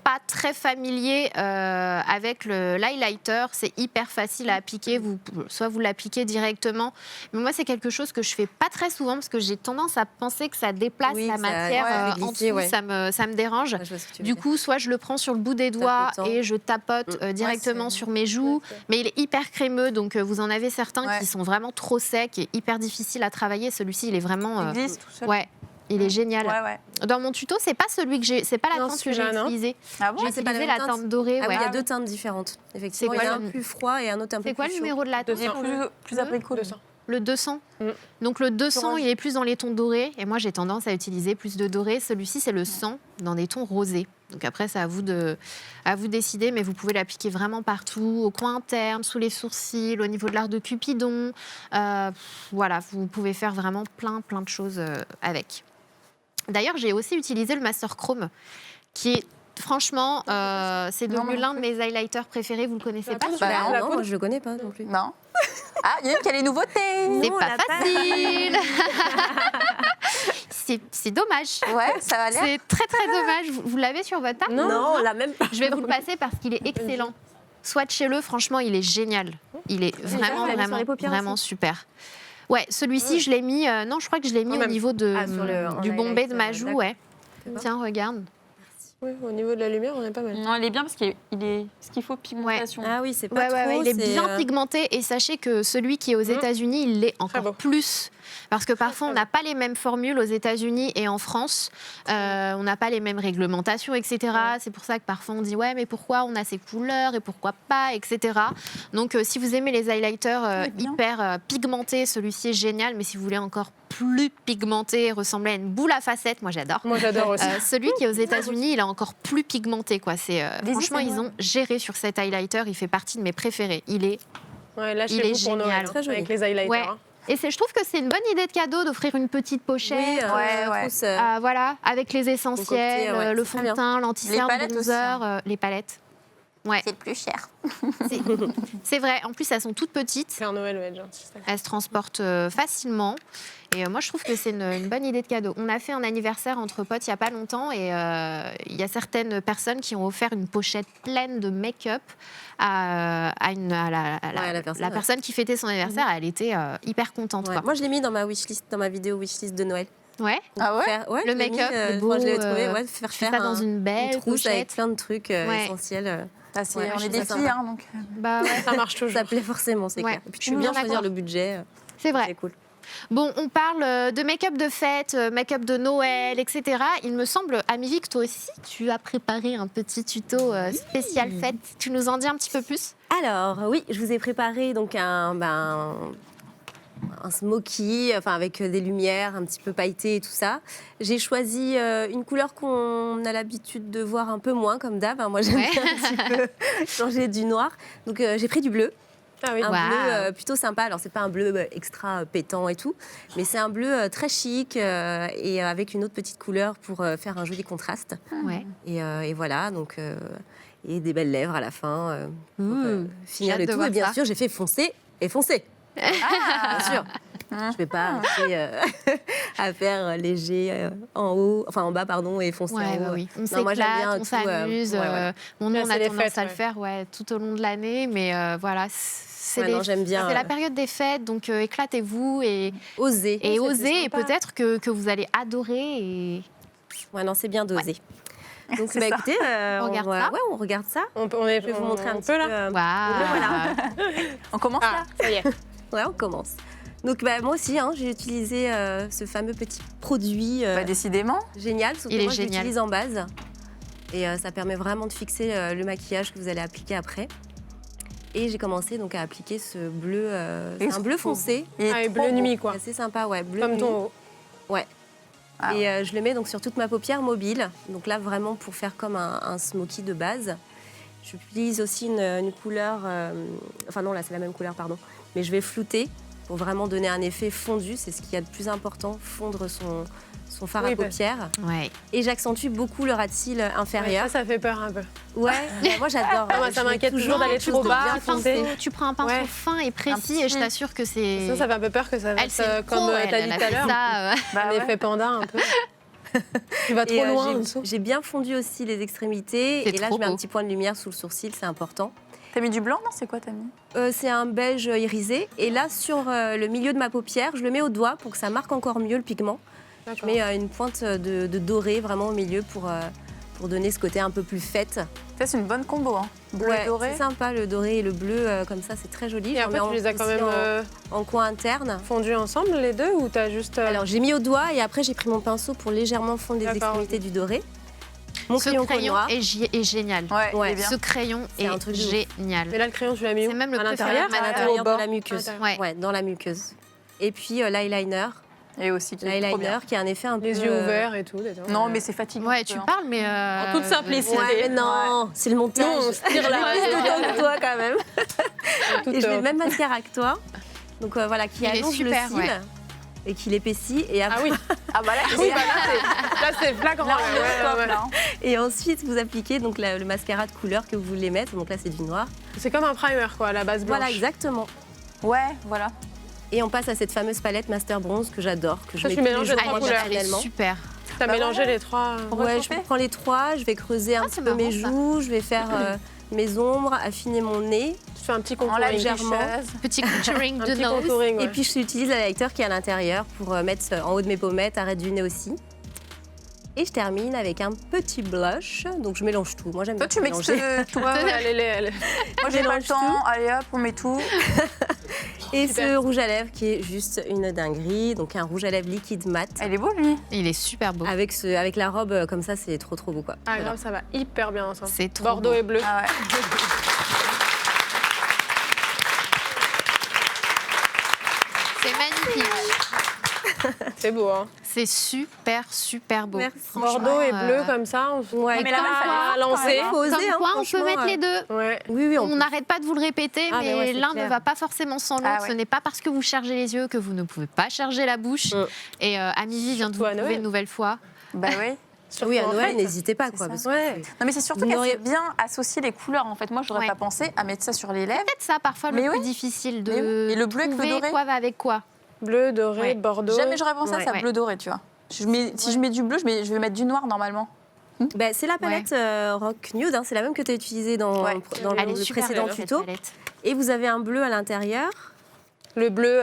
pas très familier avec l'highlighter, c'est hyper facile à appliquer. Soit vous l'appliquez directement, mais moi c'est quelque chose que je fais pas très souvent parce que j'ai tendance à penser que ça déplace la matière en dessous, ça me dérange. Du coup, soit je le prends sur le bout des doigts et je tapote directement sur mes joues, mais il est hyper crémeux, donc vous en avez certains qui sont vraiment trop secs et hyper difficiles à travailler. Celui-ci, il est vraiment. Il glisse tout seul. Ouais. Il est génial. Dans mon tuto, c'est pas celui que c'est pas la teinte que j'ai utilisée. Ah bon, j'ai utilisé la teinte dorée. Ah oui, il y a 2 teintes différentes. Effectivement, il y a un plus froid et un autre un peu plus chaud. C'est quoi le numéro de la teinte? Plus abricot. 200. Le 200. Donc le 200, il est plus dans les tons dorés. Et moi, j'ai tendance à utiliser plus de doré. Celui-ci, c'est le 100 dans des tons rosés. Donc après, c'est à vous de décider. Mais vous pouvez l'appliquer vraiment partout, au coin interne, sous les sourcils, au niveau de l'arc de Cupidon. Voilà, vous pouvez faire vraiment plein de choses avec. D'ailleurs, j'ai aussi utilisé le Master Chrome, qui est franchement, c'est devenu l'un de mes highlighters préférés. Vous le connaissez pas? Non, moi je le connais pas non plus. Non. Ah, il y a une qui a les nouveautés. C'est pas facile. C'est dommage. Ouais, ça va l'air. C'est très dommage. Vous l'avez sur votre table? Non, on l'a même pas. Je vais vous le passer parce qu'il est excellent. Swatchez-le, franchement, il est génial. Il est vraiment super. Ouais, celui-ci, je l'ai mis. Non, je crois que je l'ai mis au niveau du bombé de ma joue. Ouais. Tiens, regarde. Oui, au niveau de la lumière, on est pas mal. Non, il est bien parce qu'il est ce qu'il faut, pigmentation. Ah oui, c'est pas trop. Il est bien pigmenté et sachez que celui qui est aux États-Unis, il l'est encore plus. Parce que parfois, on n'a pas les mêmes formules aux États-Unis et en France. On n'a pas les mêmes réglementations, etc. C'est pour ça que parfois, on dit ouais, mais pourquoi on a ces couleurs et pourquoi pas, etc. Donc, si vous aimez les highlighters hyper pigmentés, celui-ci est génial. Mais si vous voulez encore plus pigmenté, ressembler à une boule à facettes, moi j'adore. Moi j'adore aussi. Celui qui est aux États-Unis, il est encore plus pigmenté, quoi. Franchement, ils ont géré sur cet highlighter. Il fait partie de mes préférés. Il est lâchez-vous pour Noël, génial. Avec les highlighters. Ouais. Et je trouve que c'est une bonne idée de cadeau d'offrir une petite pochette. Voilà, avec les essentiels, le fond de teint, l'anti-cerne, le bronzer, les palettes. Ouais. C'est le plus cher. C'est vrai. En plus, elles sont toutes petites. C'est un Noël, elles se transportent facilement. Et moi, je trouve que c'est une bonne idée de cadeau. On a fait un anniversaire entre potes il n'y a pas longtemps et il y a certaines personnes qui ont offert une pochette pleine de make-up à la personne qui fêtait son anniversaire. Elle était hyper contente. Quoi. Moi, je l'ai mis dans ma wishlist, dans ma vidéo wishlist de Noël. Ouais. Ah ouais, le make-up, le beau, je l'ai trouvé, faire ça dans une belle trousse avec pochette plein de trucs essentiels. On est des filles, donc. Ça marche toujours. Ça plaît forcément, c'est clair. Et puis tu peux bien choisir le budget. C'est vrai. C'est cool. Bon, on parle de make-up de fête, make-up de Noël, etc. Il me semble, Amivic, toi aussi, tu as préparé un petit tuto spécial fête. Tu nous en dis un petit peu plus? Alors, oui, je vous ai préparé donc un smoky, avec des lumières un petit peu pailletées et tout ça. J'ai choisi une couleur qu'on a l'habitude de voir un peu moins, comme d'hab. Moi, j'aime bien un petit peu changer du noir. Donc, j'ai pris du bleu. Ah oui. Un Wow. bleu plutôt sympa. Alors, c'est pas un bleu extra pétant et tout, mais c'est un bleu très chic et avec une autre petite couleur pour faire un joli contraste. Ouais. Et voilà, donc... et des belles lèvres à la fin pour finir J'ai hâte le de tout. voir Et bien ça. sûr, j'ai fait foncer et foncer. Bien sûr. Je vais pas arrêter à faire léger en bas, pardon, et foncer Ouais, en bah haut. oui. On Non, moi, j'aime bien s'éclate, on tout, s'amuse. ouais, ouais. Bon, nous, Là, on c'est a les tendance fêtes, à le ouais. faire tout au long de l'année, mais voilà, c'est Ouais, non, j'aime bien, c'est la période des fêtes, donc éclatez-vous et Oser. et c'est osez, et sympa. peut-être que vous allez adorer. Et... Ouais, non, c'est bien d'oser. Donc, C'est bah, ça. écoutez, On regarde ça ouais, on regarde ça. On Je vais vous montrer un petit peu peu. là. Waouh. On commence Ah, là ça y est. Ouais, on commence. Donc, bah, moi aussi, j'ai utilisé ce fameux petit produit Décidément. génial. Sauf Il que est moi, je génial. l'utilise en base. Et ça permet vraiment de fixer le maquillage que vous allez appliquer après. Et j'ai commencé donc à appliquer ce bleu. C'est un bleu foncé. Il est Ah, et trop bleu beau. nuit, quoi. C'est assez sympa, ouais. Bleu Comme nuit. ton haut. Ouais. Ah Et je le mets donc sur toute ma paupière mobile. Donc là, vraiment pour faire comme un smoky de base. J'utilise aussi une couleur. Enfin, non, là, c'est la même couleur, pardon. Mais je vais flouter pour vraiment donner un effet fondu. C'est ce qu'il y a de plus important, fondre son fard Oui, à bah. paupières. Ouais. Et j'accentue beaucoup le ras de cils Ouais, inférieur. ça fait peur un peu. Ouais, bah, moi j'adore. Ah, moi, ça Je mets m'inquiète toujours quelque d'aller chose trop de bas, bien Un pinceau, foncé. tu prends un pinceau Ouais. fin et précis, Un et je petit- t'assure que c'est. Ça fait un peu peur que ça Elle, fasse c'est comme pro, elle, t'as dit elle a tout à fait l'heure. ça, Bah Un ouais. effet panda un peu. Tu vas trop Et, loin en j'ai- dessous. j'ai bien fondu aussi les extrémités. C'est Et là, trop je mets un beau. petit point de lumière sous le sourcil, c'est important. T'as mis du blanc, non? C'est quoi t'as mis? C'est un beige irisé. Et là, sur le milieu de ma paupière, je le mets au doigt pour que ça marque encore mieux le pigment. Je D'accord. mets une pointe de doré vraiment au milieu pour donner ce côté un peu plus fête. Ça, c'est une bonne combo. Hein. Bleu Ouais, et doré. c'est sympa, le doré et le bleu, comme ça, c'est très joli. Et J'en après, mets tu les as quand aussi même en coin interne. fondus ensemble, les deux, ou t'as juste. Alors, j'ai mis au doigt et après, j'ai pris mon pinceau pour légèrement fondre les D'accord, extrémités du doré. Mon Ce crayon crayon noir. est génial. Ouais, il Ouais. est bien. Ce crayon C'est un est truc de ouf. génial. Mais là, le crayon, tu l'as mis où? C'est même le à préféré l'intérieur de ma À mère. l'intérieur au de bord la muqueuse. Ouais. Ouais, dans la muqueuse. Et puis l'eyeliner. Et aussi qui est trop bien. L'eyeliner qui a un effet un peu... Les yeux ouverts et tout. déjà. Non, mais c'est fatigant. Ouais, un tu peu, hein. parles, mais. En toute simplicité. Ouais, mais non, c'est le montage. Nous, on se tire la J'ai plus de temps que toi quand même. Tout, Et je mets le même mascara que toi. Donc voilà, qui Il est allonge super, le cil ouais. et qui l'épaissit. Et, Ah après, oui, Ah bah là, oui bah là, c'est flagrant. là, là, on est au top, ouais. là, hein. et ensuite, vous appliquez donc, le mascara de couleur que vous voulez mettre. Donc là, c'est du noir. C'est comme un primer, quoi, à la base blanche. Voilà, exactement. Ouais, voilà. Et on passe à cette fameuse palette Master Bronze que j'adore, que je Ça, mets tu tous les mélanges jours, les trois moi, couleurs. Elle est personnellement. super. T'as Bah mélangé ouais. les trois. Pour Ouais, je réchauffer. prends les trois, je vais creuser un Ah, petit c'est peu mes marrant, ça. joues, je vais faire mes ombres, affiner mon nez. Tu fais un petit En contouring. légèrement. Petit contouring Un de petit nose. contouring, ouais. Et puis j'utilise l'highlighter qui est à l'intérieur pour mettre en haut de mes pommettes, arrêt du nez aussi. Et je termine avec un petit blush. Donc je mélange tout. Moi j'aime Toi, bien tu mixes mélanger. tout. Ouais, ouais, elle- Moi, j'ai pas le mélange temps. Allez hop, on met tout. Et Super. ce rouge à lèvres qui est juste une dinguerie. Donc un rouge à lèvres liquide mat. Elle est beau, lui. Il est super beau. Avec la robe comme ça, c'est trop beau quoi. Ah, Voilà. grave, ça va hyper bien ensemble. C'est trop Bordeaux beau. et bleu. Ah ouais. C'est magnifique. C'est beau, hein. C'est super beau. Merci. Franchement, Bordeaux et bleu euh, comme ça. Ouais, mais la pas meuf, elle est à forte, lancer. quand même, hein. Faut oser, Comme hein, quoi, on peut franchement, mettre les deux. Ouais. Oui, On n'arrête pas de vous le répéter, Ah, mais mais ouais, c'est l'un clair. ne va pas forcément sans l'autre. Ah ouais. Ce n'est pas parce que vous chargez les yeux que vous ne pouvez pas charger la bouche. Mm. Et Amivi vient de vous Surtout à prouver Noël. une nouvelle fois. Bah oui. Oui, à Surtout en Noël, fête. n'hésitez pas C'est quoi. ça. Parce que Ouais. Non, mais c'est surtout Vous qu'elle n'auriez- sait bien associer les couleurs. En fait, moi, j'aurais Ouais. pas pensé à mettre ça sur les lèvres. Peut-être ça, parfois, le Mais plus oui. difficile Mais de oui. Et le bleu avec le trouver doré. quoi va avec quoi. Bleu, doré, Ouais. Bordeaux. Jamais j'aurais pensé à ça, Ouais. bleu doré, tu vois. Si je mets du bleu, je vais mettre du noir normalement. bah, c'est la palette Rock Nude, hein, c'est la même que tu as utilisée dans, Ouais. dans Elle est le super précédent belle, cette tuto. palette. Et vous avez un bleu à l'intérieur. Le bleu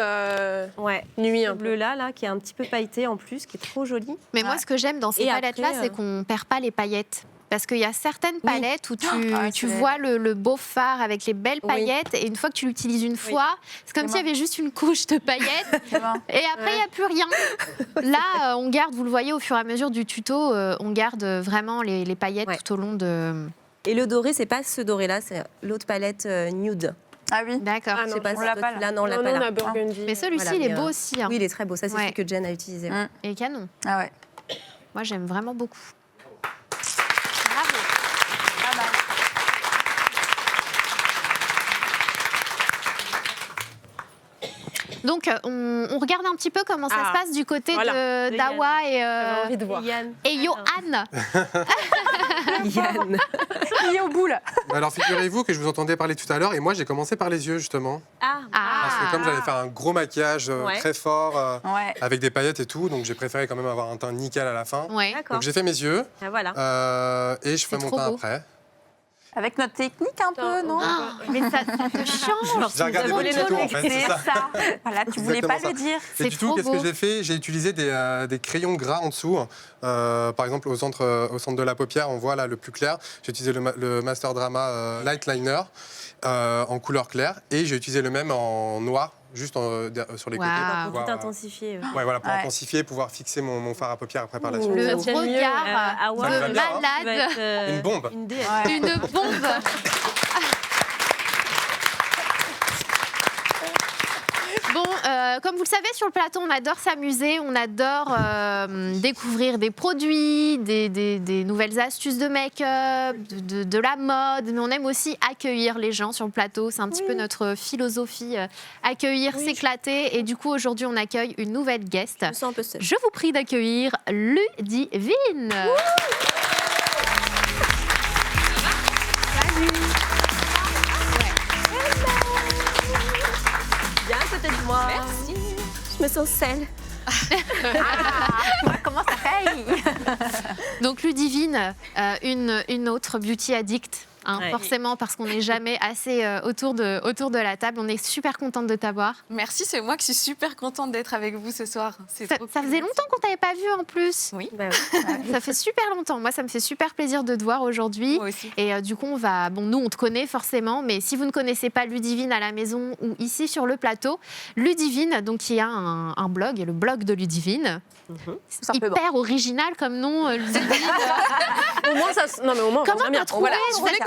Ouais. nuit un Le peu. bleu là, qui est un petit peu pailleté en plus, qui est trop joli. Mais moi, Ouais. ce que j'aime dans ces Et palettes-là, après, c'est qu'on perd pas les paillettes. Parce qu'il y a certaines palettes où tu ouais, tu c'est vois le beau fard avec les belles Oui. paillettes, et une fois que tu l'utilises une fois, c'est comme C'est s'il y avait juste une couche de paillettes, Tu vois. et après, il n'y a plus rien. Là, on garde, vous le voyez au fur et à mesure du tuto, on garde vraiment les paillettes Ouais. tout au long de... Et le doré, c'est pas ce doré là, c'est l'autre palette nude. Ah oui. D'accord. Ah non, C'est pas on ce l'a toi, pas, tu là. l'as, non, on l'a Non, pas non, là. on a burgundy. Mais celui-ci, Voilà, il est mais, beau aussi. Hein. Oui, il est très beau. Ça, c'est Ouais. celui que Jen a utilisé. ouais. Mm. Et canon. Ah ouais. Moi, j'aime vraiment beaucoup. Bravo. Pas mal. Donc, on regarde un petit peu comment ça se passe du côté Voilà. de d'Awa J'avais envie de voir. et Johan. Yann. Il est au bout, là. Alors figurez-vous que je vous entendais parler tout à l'heure et moi j'ai commencé par les yeux justement. Parce que comme j'allais faire un gros maquillage Ouais. très fort Ouais. avec des paillettes et tout, donc j'ai préféré quand même avoir un teint nickel à la fin. Ouais. D'accord. Donc j'ai fait mes yeux Ah, voilà. et je fais mon trop teint beau. après. Avec notre technique un peu, non Mais ça te change. J'ai regardé vos volé tutos notre en fait, c'est C'est ça. ça. Voilà, tu voulais pas Exactement le dire. C'est Et du coup, trop qu'est-ce beau. que j'ai fait? J'ai utilisé des crayons gras en dessous. Par exemple, au centre de la paupière, on voit là le plus clair. J'ai utilisé le Master Drama Light Liner en couleur claire et j'ai utilisé le même en noir, juste sur les côtés. Waouh. Pour tout intensifier. Ouais, voilà, pour Ouais. intensifier, pouvoir fixer mon fard à paupières après par la suite. Le Ça tient mieux. regard Awa, Ça va de bien, hein. tu vas être, malade. Une bombe. Une déesse. Ouais. Une bombe. Bon, comme vous le savez, sur le plateau, on adore s'amuser, on adore découvrir des produits, des nouvelles astuces de make-up, de la mode, mais on aime aussi accueillir les gens sur le plateau. C'est un petit peu notre philosophie, accueillir, s'éclater. Et du coup, aujourd'hui, on accueille une nouvelle guest. Je me sens un peu seule. Je vous prie d'accueillir Ludivine. Viens à côté de moi. Merci. Je me sens seule. Comment ça fait Donc Ludivine, une autre beauty addict. Hein, Ouais. forcément, parce qu'on n'est jamais assez autour de la table. On est super contente de t'avoir. Merci, c'est moi qui suis super contente d'être avec vous ce soir. C'est Ça, trop ça cool. faisait longtemps qu'on t'avait pas vu en plus. Oui, Bah oui. Ça fait super longtemps. Moi, ça me fait super plaisir de te voir aujourd'hui. moi aussi. Et du coup, nous, on te connaît forcément, mais si vous ne connaissez pas Ludivine à la maison ou ici sur le plateau, Ludivine, donc qui a un blog, le blog de Ludivine, simplement. hyper original comme nom, Ludivine. Au moins, ça. Non, mais au moins, on Comment va bien. t'as trouvé je voulais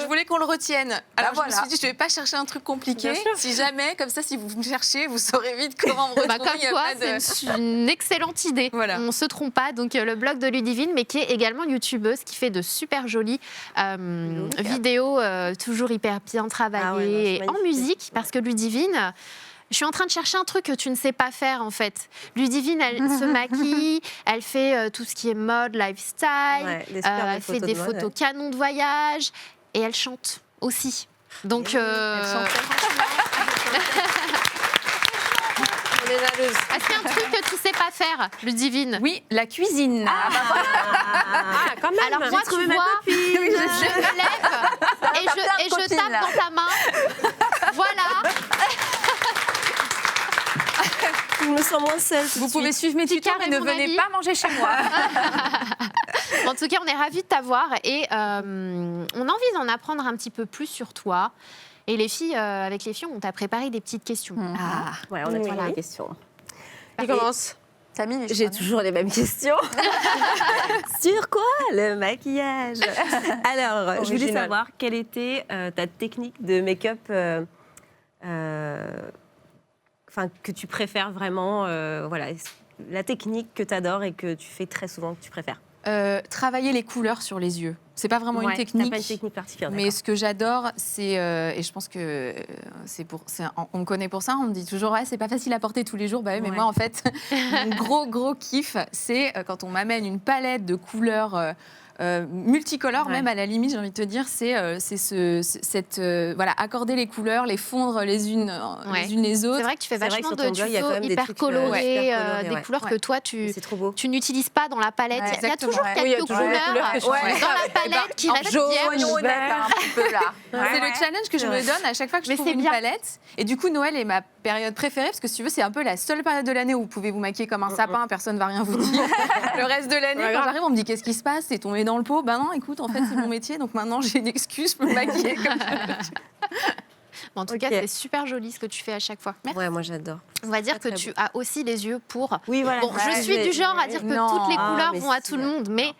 je voulais qu'on le retienne. Alors voilà. je me suis dit, je vais pas chercher un truc compliqué. Bien sûr. Si jamais, comme ça, si vous me cherchez, vous saurez vite comment me retrouver. Bah, comme Il y a quoi, pas de- c'est une excellente idée. Voilà. On ne se trompe pas. Donc, le blog de Ludivine, mais qui est également youtubeuse, qui fait de super jolies vidéos, toujours hyper bien travaillées, Ah ouais, non, c'est et en magnifique. musique, parce que Ludivine... Je suis en train de chercher un truc que tu ne sais pas faire, en fait. Ludivine, elle se maquille, elle fait tout ce qui est mode, lifestyle, Ouais, des super belles elle fait photos des de mode, photos ouais. canons de voyage, et elle chante aussi. Donc, Elle chante On est naleuse. est-ce qu'il y a un truc que tu ne sais pas faire, Ludivine? Oui, la cuisine. Ah, quand même. Alors moi, tu vois, je me lève et je copine, tape là. dans ta main. Voilà. Je me sens moins seule. Vous pouvez suivre mes tutos, mais carré ne mon venez avis. pas manger chez moi. En tout cas, on est ravis de t'avoir et on a envie d'en apprendre un petit peu plus sur toi. Et les filles, avec les filles, on t'a préparé des petites questions. Ah. Ouais, on a toujours Voilà. des questions. Qui commence? Camille, je J'ai crois, non toujours les mêmes questions. Sur quoi? Le maquillage. Alors, je voulais Original. savoir quelle était ta technique de make-up enfin, que tu préfères vraiment. Voilà, la technique que tu adores et que tu fais très souvent, que tu préfères. Travailler les couleurs sur les yeux. C'est pas vraiment Ouais, une t'as technique. pas une technique particulière. Mais ce que j'adore, c'est et je pense que on me connaît pour ça. On me dit toujours ouais, c'est pas facile à porter tous les jours. Bah oui, mais Ouais. moi en fait, mon gros kiff, c'est quand on m'amène une palette de couleurs. Multicolores, Ouais. même à la limite, j'ai envie de te dire, c'est voilà, accorder les couleurs, les fondre les unes Ouais. les unes les autres. C'est vrai que tu fais C'est vrai que vachement sur de ton blog, il y a quand tutos même des hyper trucs, colorés, hyper colorés, des ouais. couleurs que toi, tu C'est trop beau. n'utilises pas dans la palette. Ouais, Il y a exactement. toujours Ouais. quelques Oui, il y a toujours des couleurs que je dans fais. la palette qui restent vierges. Soyons honnêtes un petit peu là. C'est le challenge que je me donne à chaque fois que je Mais trouve c'est une bien. palette. Et du coup, Noël est ma période préférée parce que si tu veux, c'est un peu la seule période de l'année où vous pouvez vous maquiller comme un sapin, personne ne va rien vous dire. Le reste de l'année, Ouais, quand grave. j'arrive, on me dit qu'est-ce qui se passe? C'est tombé dans le pot. Ben non, écoute, en fait, c'est mon métier, donc maintenant j'ai une excuse pour me maquiller comme ça. En tout Ok. cas, c'est super joli ce que tu fais à chaque fois. Ouais, moi j'adore. On va dire que Très tu as aussi les yeux pour... Oui, voilà. Bon, je suis du genre à dire que Non. toutes les Ah, couleurs mais vont à si. tout le monde, mais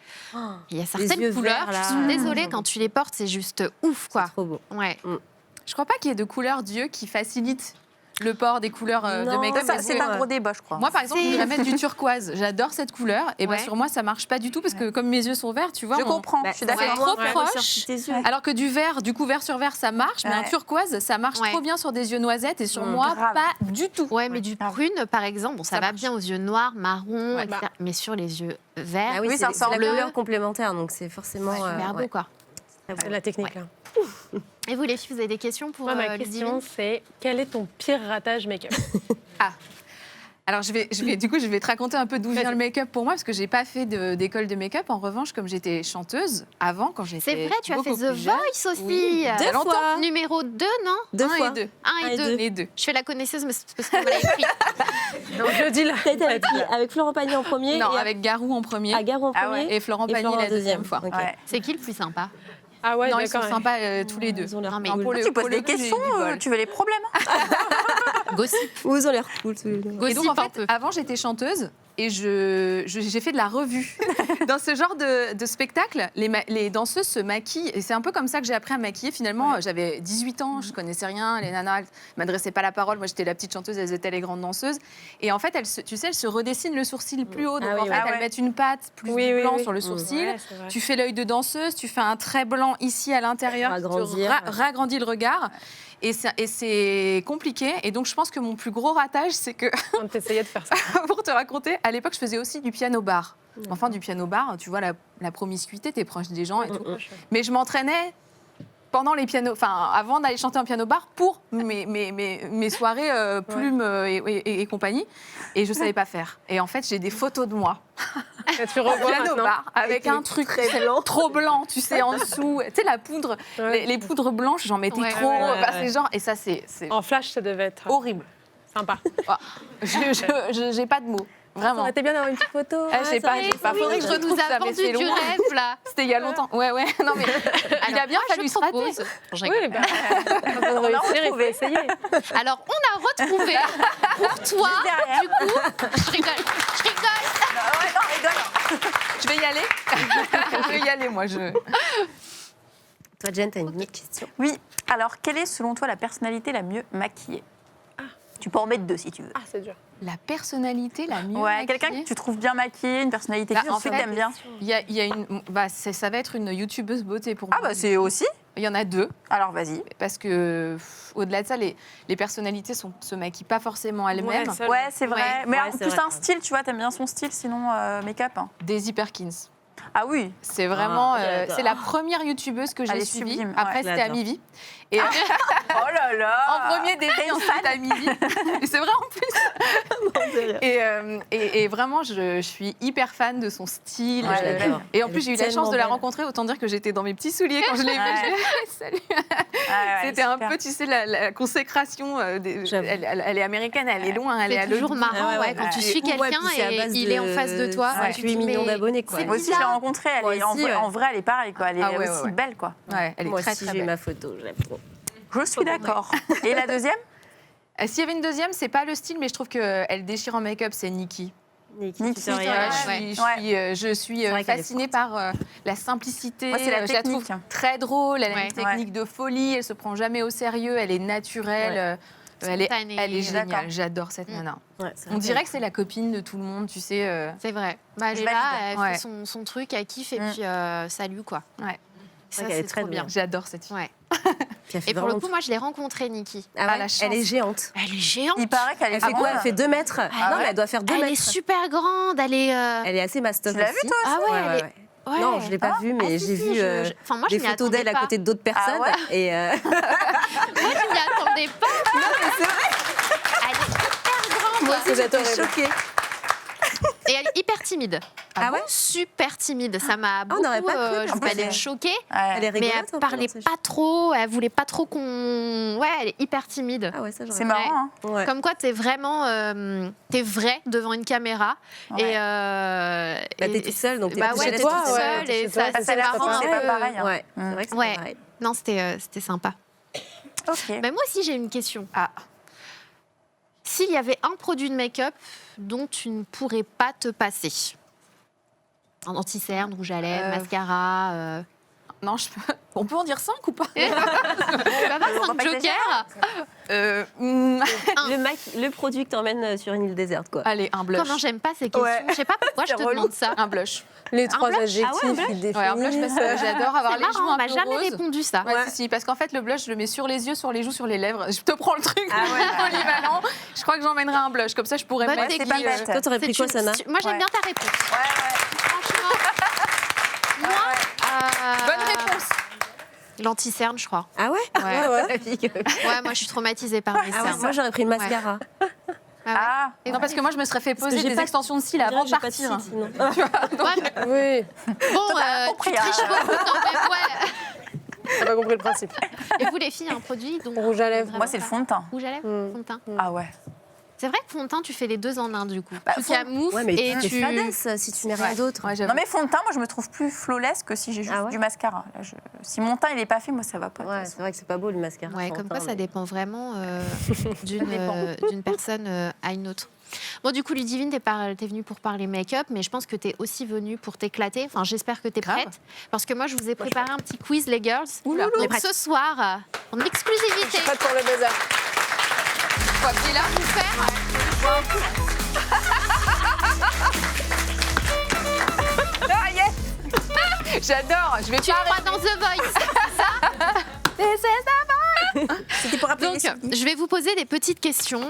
il y a certaines yeux couleurs, verts, là. je suis désolée, quand tu les portes, c'est juste ouf, quoi. Trop beau. Ouais. Je crois pas qu'il y ait de couleur d'yeux qui facilite le port des couleurs de Non, make-up. Ça, mais c'est bon, un gros débat, je crois. moi, par exemple, je voudrais mettre du turquoise. J'adore cette couleur. Et ben Ouais. sur moi, ça marche pas du tout parce que comme mes yeux sont verts, tu vois. Je comprends, je suis d'accord. C'est trop Ouais. proche. Tes yeux. Alors que du vert, du coup, vert sur vert, ça marche. Mais un Ouais. turquoise, ça marche Ouais. trop bien sur des yeux noisettes. Et sur moi, grave. pas du tout. Ouais, mais du prune, par exemple, bon, ça va bien aux yeux noirs, marron, Ouais. etc. Mais sur les yeux verts, Ah oui, Oui, ça c'est la ressemble. couleur complémentaire, donc c'est forcément. super beau, ouais. quoi. C'est la technique, là. Et vous, les filles, vous avez des questions pour Moi, ma Ludivine question, c'est quel est ton pire ratage make-up? Alors, je vais te raconter un peu d'où vient le make-up pour moi, parce que j'ai pas fait d'école de make-up. En revanche, comme j'étais chanteuse avant, quand j'étais C'est vrai, tu as fait beaucoup The plus jeune. Voice aussi. Oui, il y a longtemps. fois. Numéro 2, non 2 Un fois. et deux. 1 et 2. Les deux. Je fais la connaisseuse, mais c'est parce qu'on me l'a écrit. Donc, je dis là. T'as été avec qui? Avec Florent Pagny en premier Non, et avec Garou en premier Garo en Ah premier ouais. et Florent et Pagny Florent la en deuxième fois. Ok. Ouais. C'est qui le plus sympa Ah ouais, Non, ils sont d'accord. sympas tous les deux. Ils ont l'air Non, mais cool. pour le- Tu poses pour des le coup, j'ai questions, du bol. tu veux les problèmes. Gossip. Ils ont l'air cool tous les deux. Et Gossip donc, en un fait, peu. avant, j'étais chanteuse et j'ai fait de la revue. Dans ce genre de spectacle, les danseuses se maquillent. Et c'est un peu comme ça que j'ai appris à me maquiller. Finalement, j'avais 18 ans, je connaissais rien. Les nanas, elles ne m'adressaient pas la parole. Moi, j'étais la petite chanteuse, elles étaient les grandes danseuses. Et en fait, elles se redessinent le sourcil plus haut. Donc, Ah oui, en fait, ouais. elles mettent une patte plus Oui, du oui, blanc oui. sur le sourcil. Ouais, c'est vrai. Tu fais l'œil de danseuse, tu fais un trait blanc ici à l'intérieur, Pour agrandir. tu ragrandis le regard. Et c'est compliqué. Et donc, je pense que mon plus gros ratage, c'est que, On t'essayait de faire ça. pour te raconter, à l'époque, je faisais aussi du piano-bar. Enfin, du piano-bar, tu vois, la promiscuité, t'es proche des gens et tout. Mais je m'entraînais pendant les pianos, enfin, avant d'aller chanter en piano-bar pour mes soirées plumes et compagnie. Et je savais pas faire. Et en fait, j'ai des photos de moi Et tu au revois maintenant. piano-bar avec un truc trop blanc, tu sais, en dessous. Tu sais, la poudre, Ouais. les poudres blanches, j'en mettais Ouais, trop. ouais, ouais, Enfin, ouais. c'est genre, et ça, c'est En flash, ça devait être horrible. sympa. J'ai pas de mots. Vraiment. Ça aurait été bien d'avoir une petite photo. J'ai pas. Faudrait que je Tu nous retrouve as ça, mais vendu c'est du loin. rêve, là. C'était il y a longtemps. Ouais. Non, mais il a bien moi, fallu je se rater. propose. Je Oui, rigole. bah, avant de réussir, il faut essayer. Alors, on a retrouvé pour toi, derrière. du coup. Je rigole. Ouais, non, rigole. Je vais y aller. Je vais y aller, moi. Toi, Jen, t'as une autre question. Oui. Alors, quelle est selon toi la personnalité la mieux maquillée? Tu peux en mettre 2 si tu veux. Ah, c'est dur. La personnalité la mieux Ouais, maquillée. quelqu'un que tu trouves bien maquillée, une personnalité Bah, que en tu sais que fait, t'aimes bien. Il y a une. Ça va être une youtubeuse beauté pour Ah moi. bah c'est aussi. Il y en a 2. Alors vas-y. Parce que, au-delà de ça, les personnalités se maquillent pas forcément elles-mêmes. Ouais, ça, Ouais, c'est vrai. Ouais. Mais Ouais, en c'est plus vrai. un style, tu vois, t'aimes bien son style, sinon make-up. Hein. Daisy Perkins. Ah oui. C'est vraiment. j'adore. c'est la première youtubeuse que Elle j'ai est suivie. sublime. Après, Ouais, c'était j'adore. Amivi. Et Oh là là. en premier Daisy, ensuite Amivi. Et c'est vrai en plus. Et vraiment, je suis hyper fan de son style. Ouais, elle est belle. Et en Elle plus, est j'ai eu la chance de la tellement rencontrer. Autant dire que j'étais dans mes petits souliers quand je l'ai vue. Ouais. Je l'ai dit, salut. Ouais, C'était un super. peu, tu sais, la consécration. J'avoue. Elle est américaine, elle est loin, elle est à C'est toujours l'autre bout. marrant, ouais, quand tu suis quelqu'un et il est en face de toi. Ouais, tu 8 te millions mets- d'abonnés, quoi. c'est Moi aussi, je l'ai bizarre. rencontrée. Elle Moi est aussi, ouais. en vrai, elle est pareille, quoi. Elle est Ah ouais, aussi ouais. belle, quoi. Ouais, elle est Moi très, aussi, très j'ai belle. ma photo, j'aime trop. Je suis d'accord. Et la deuxième? S'il y avait une deuxième, c'est pas le style, mais je trouve qu'elle déchire en make-up, c'est Nikki. Nikki Tutorial. Tutorial. Je suis C'est vrai qu'elle est fascinée par la simplicité. Moi, c'est la Je la trouve technique. très drôle. Elle a Ouais. une technique de folie. Elle se prend jamais au sérieux. Elle est naturelle. Elle est Spontanée. D'accord. géniale. J'adore cette nana. Ouais, c'est On vrai dirait que c'est la copine de tout le monde, tu sais. C'est vrai. Bah, elle Je est là, valide. elle Ouais. fait son truc, elle kiffe et puis salut, quoi. Ouais. Ça, qu'elle est c'est très trop bien. J'adore cette fille. Ouais. Puis elle fait Et pour le vraiment coup, moi, je l'ai rencontrée, Nikki. Ah ouais, la chance. elle est géante. Elle est géante. Il paraît qu'elle est Elle fait quoi? Elle fait 2 mètres. Non, ouais mais elle doit faire 2 Elle est mètres. super grande. Elle est. Elle est assez mastoc Tu l'as aussi. vue, toi Ah ouais, elle est- ouais. Ouais. Non, je l'ai pas vue, mais Ah, si, j'ai si, vu enfin, moi, je des m'y photos d'elle à attendais côté d'autres personnes. ouais Et Moi, je m'y attendais pas. Elle est hyper grande. moi, j'étais choquée. Et elle est hyper timide. Ah ouais? Super timide. Ça m'a beaucoup. on n'aurait pas cru, je en vais pas plus. être choquée. Elle est Mais rigolote. un elle peu, parlait non, pas trop. Elle voulait pas trop qu'on. Ouais, elle est hyper timide. Ah ouais, ça j'aurais C'est marrant, hein. Ouais. Comme quoi, t'es vraiment. T'es vrai devant une caméra. Ouais. Et. Bah, t'es toute seule, donc t'es Bah chez ouais, t'es toi, toute ouais, seule. t'es Et chez toi, ça, c'est c'est la marrant. France, c'est pas pareil. Hein. Ouais, c'est vrai que c'est Ouais. pas pareil. Non, c'était sympa. Ok. Mais moi aussi, j'ai une question. Ah. S'il y avait un produit de make-up dont tu ne pourrais pas te passer, un anti-cerne, rouge à lèvres, mascara, Non, on peut en dire 5 ou pas? On va voir 5 jokers. Le produit que t'emmènes sur une île déserte, quoi. Allez, un blush. Comment j'aime pas ces questions. Ouais. Je sais pas pourquoi je te demande ça. Un blush. Les 3 blush adjectifs Ah ouais, un qui définissent. Ouais, un blush parce que j'adore avoir C'est les joues marrant, on un m'a peu jamais roses. répondu ça. Ouais, si, parce qu'en fait, le blush, je le mets sur les yeux, sur les joues, sur les lèvres. Je te prends le truc Ah ouais. polyvalent. Je crois que j'emmènerai un blush. Comme ça, je pourrais Bonne mettre. technique. c'est pas bête. Toi, t'aurais pris quoi, Sana? Moi, j'aime Ouais. bien ta réponse. Franchement. Bonne réponse. L'anti-cerne, je crois. Ah ouais? Ouais. Ouais. Moi, je suis traumatisée par les Ah ouais, cernes. moi, j'aurais pris le mascara. Ah, Et Non, parce que moi, je me serais fait poser j'ai des pas- extensions de cils avant de J'ai pas partir. cils, sinon. Ouais, Oui, bon, t'as tu compris, triches hein. beaucoup quand même. Ouais. t'as pas compris le principe. Et vous, les filles, un produit dont Rouge à lèvres. moi, c'est le fond de teint. Rouge à lèvres, Mm. fond de teint. Ah ouais. C'est vrai que fond de teint, tu fais les deux en un du coup. Bah, tu fond- camoufles Ouais, mais et tu tu. fais fadasse si tu mets rien d'autre. Ouais, j'avoue. Non mais fond de teint, moi je me trouve plus flawless que si j'ai juste Ah ouais du mascara. Là, si mon teint il est pas fait, moi ça va pas. Ouais, c'est vrai que c'est pas beau le mascara. Ouais, sans comme teint, quoi ça mais- dépend vraiment d'une personne à une autre. Bon, du coup, Ludivine, t'es venue pour parler make-up, mais je pense que t'es aussi venue pour t'éclater. Enfin, j'espère que t'es Grave. prête. Parce que moi, je vous ai préparé un petit quiz, les girls. Oula. Donc, ce soir, en exclusivité, Prête pour le buzzer. Faut appuyer là. vous faire Ah, yes. J'adore. Je vais Tu pas crois dans The Voice. C'était pour rappeler Donc, je vais vous poser des petites questions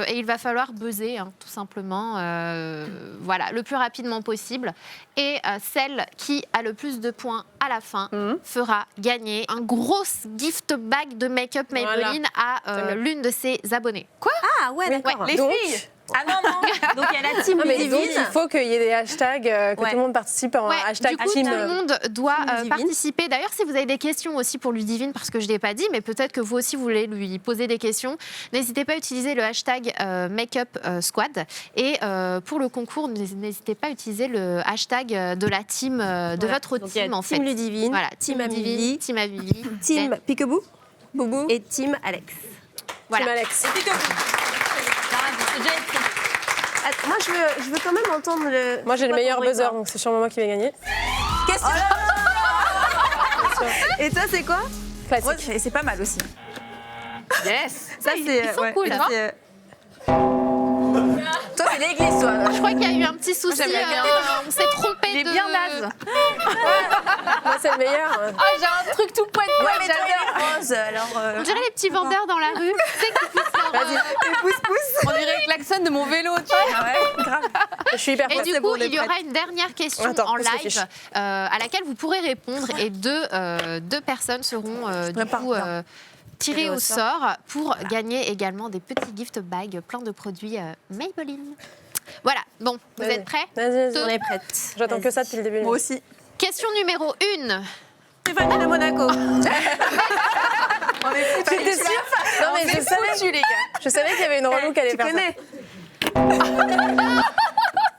et il va falloir buzzer, hein, tout simplement, voilà, le plus rapidement possible. Et celle qui a le plus de points à la fin fera gagner un gros gift bag de make-up Maybelline à l'une de ses abonnés. Ah ouais, d'accord. Les Donc- filles. Ah non non. Donc il y a la team Non, mais donc, Ludivine. il faut qu'il y ait des hashtags, que Ouais. tout le monde participe en Ouais, hashtag du coup, team. tout le monde doit Team Ludivine. participer. D'ailleurs, si vous avez des questions aussi pour Ludivine, parce que je ne l'ai pas dit, mais peut-être que vous aussi, vous voulez lui poser des questions, n'hésitez pas à utiliser le hashtag Makeup Squad. Et pour le concours, n'hésitez pas à utiliser le hashtag de la team, de Voilà. votre Donc, il y a team, en fait. Team Ludivine, Voilà, Team Ludivine, Amélie, Team Amélie, Team Piquebou, Boubou. et Team Alex. Voilà. Team Alex. Ah, moi, je veux quand même entendre le. Moi, j'ai le Quoi meilleur ton buzzer, record donc c'est sûrement moi qui vais gagner. Question. Et toi, c'est quoi? Classique. Moi, c'est pas mal aussi. Yes. Ça, ils sont cool, hein. Toi c'est l'église toi. Je crois qu'il y a eu un petit souci. j'aimerais bien. On s'est trompé Il est de... bien naze. Moi, c'est le meilleur. Ah, j'ai un truc tout poète. Ouais mais toi il est rose alors. On dirait les petits vendeurs dans la rue. Tu sais, qui poussent leur, On dirait le klaxon de mon vélo. Tu vois. Ah ouais grave. Je suis hyper Et prête. du coup, il y aura une dernière question Attends, en on se fiche. live à laquelle vous pourrez répondre et deux personnes seront du coup tirées au sort pour gagner également des petits gift bags plein de produits Maybelline. Voilà, bon, vous Vas-y. êtes prêts? Vas-y, Deux. On est prête. J'attends que ça depuis le début. Moi aussi. Question numéro 1. Stéphanie de Monaco. J'étais sûre. Non, mais je savais, Foutu, les gars. je savais qu'il y avait une relou qui allait Tu faire ça. connais?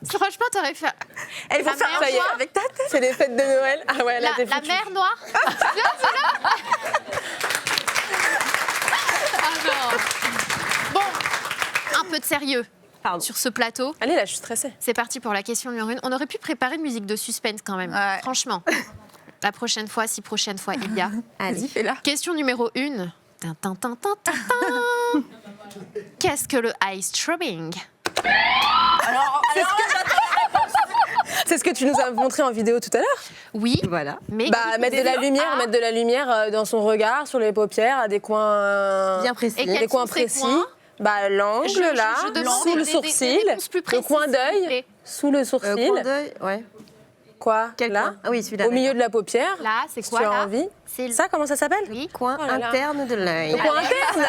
Franchement, t'aurais fait Il faut La faire mère un jeu noire. avec ta tête. C'est les fêtes de Noël. Ah ouais, là, t'es la foutu. mer noire. Ah non. Bon, un peu de sérieux Pardon. sur ce plateau. Allez, là, je suis stressée. C'est parti pour la question numéro 1. On aurait pu préparer une musique de suspense quand même. Ouais. Franchement. La prochaine fois, si prochaine fois il y a. Allez. Fais-la. Question numéro 1. Qu'est-ce que le eye strobing? C'est ce que tu nous as montré en vidéo tout à l'heure. Oui, Voilà. mais Bah, mettre de la lumière dans son regard, sur les paupières, à des coins Bien précis. Et quels des coins sont ces précis. coins? Bah, l'angle, là, demande sous le des sourcil, réponses plus le précises, coin s'il vous d'œil, plaît. sous le sourcil. Coin d'œil, ouais. Quoi Quel là coin? Ah oui, celui-là. Au milieu de la paupière. Là, c'est si quoi tu as là? envie. C'est Ça, comment ça s'appelle? Oui. Coin Oh là là. interne de l'œil. Le coin interne.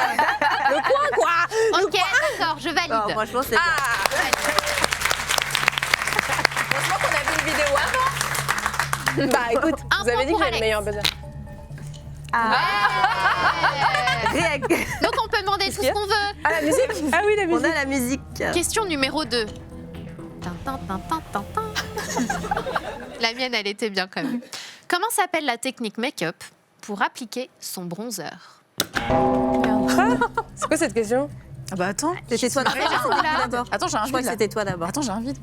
Le coin, quoi. Ok, d'accord, je valide. Oh, franchement, c'est bien. Heureusement qu'on a vu une vidéo avant. Bah, écoute, Un vous avez point dit pour que j'avais le Alex. meilleur buzzer. Donc on peut demander tout ce qu'on veut. Ah, la musique. Ah oui, la On musique. a la musique. Question numéro 2. La mienne, elle était bien quand même. Comment s'appelle la technique make-up pour appliquer son bronzer? C'est quoi cette question? Ah bah attends. C'était toi d'abord. Attends j'ai un Je crois que vide. c'était toi d'abord. Attends j'ai un vide.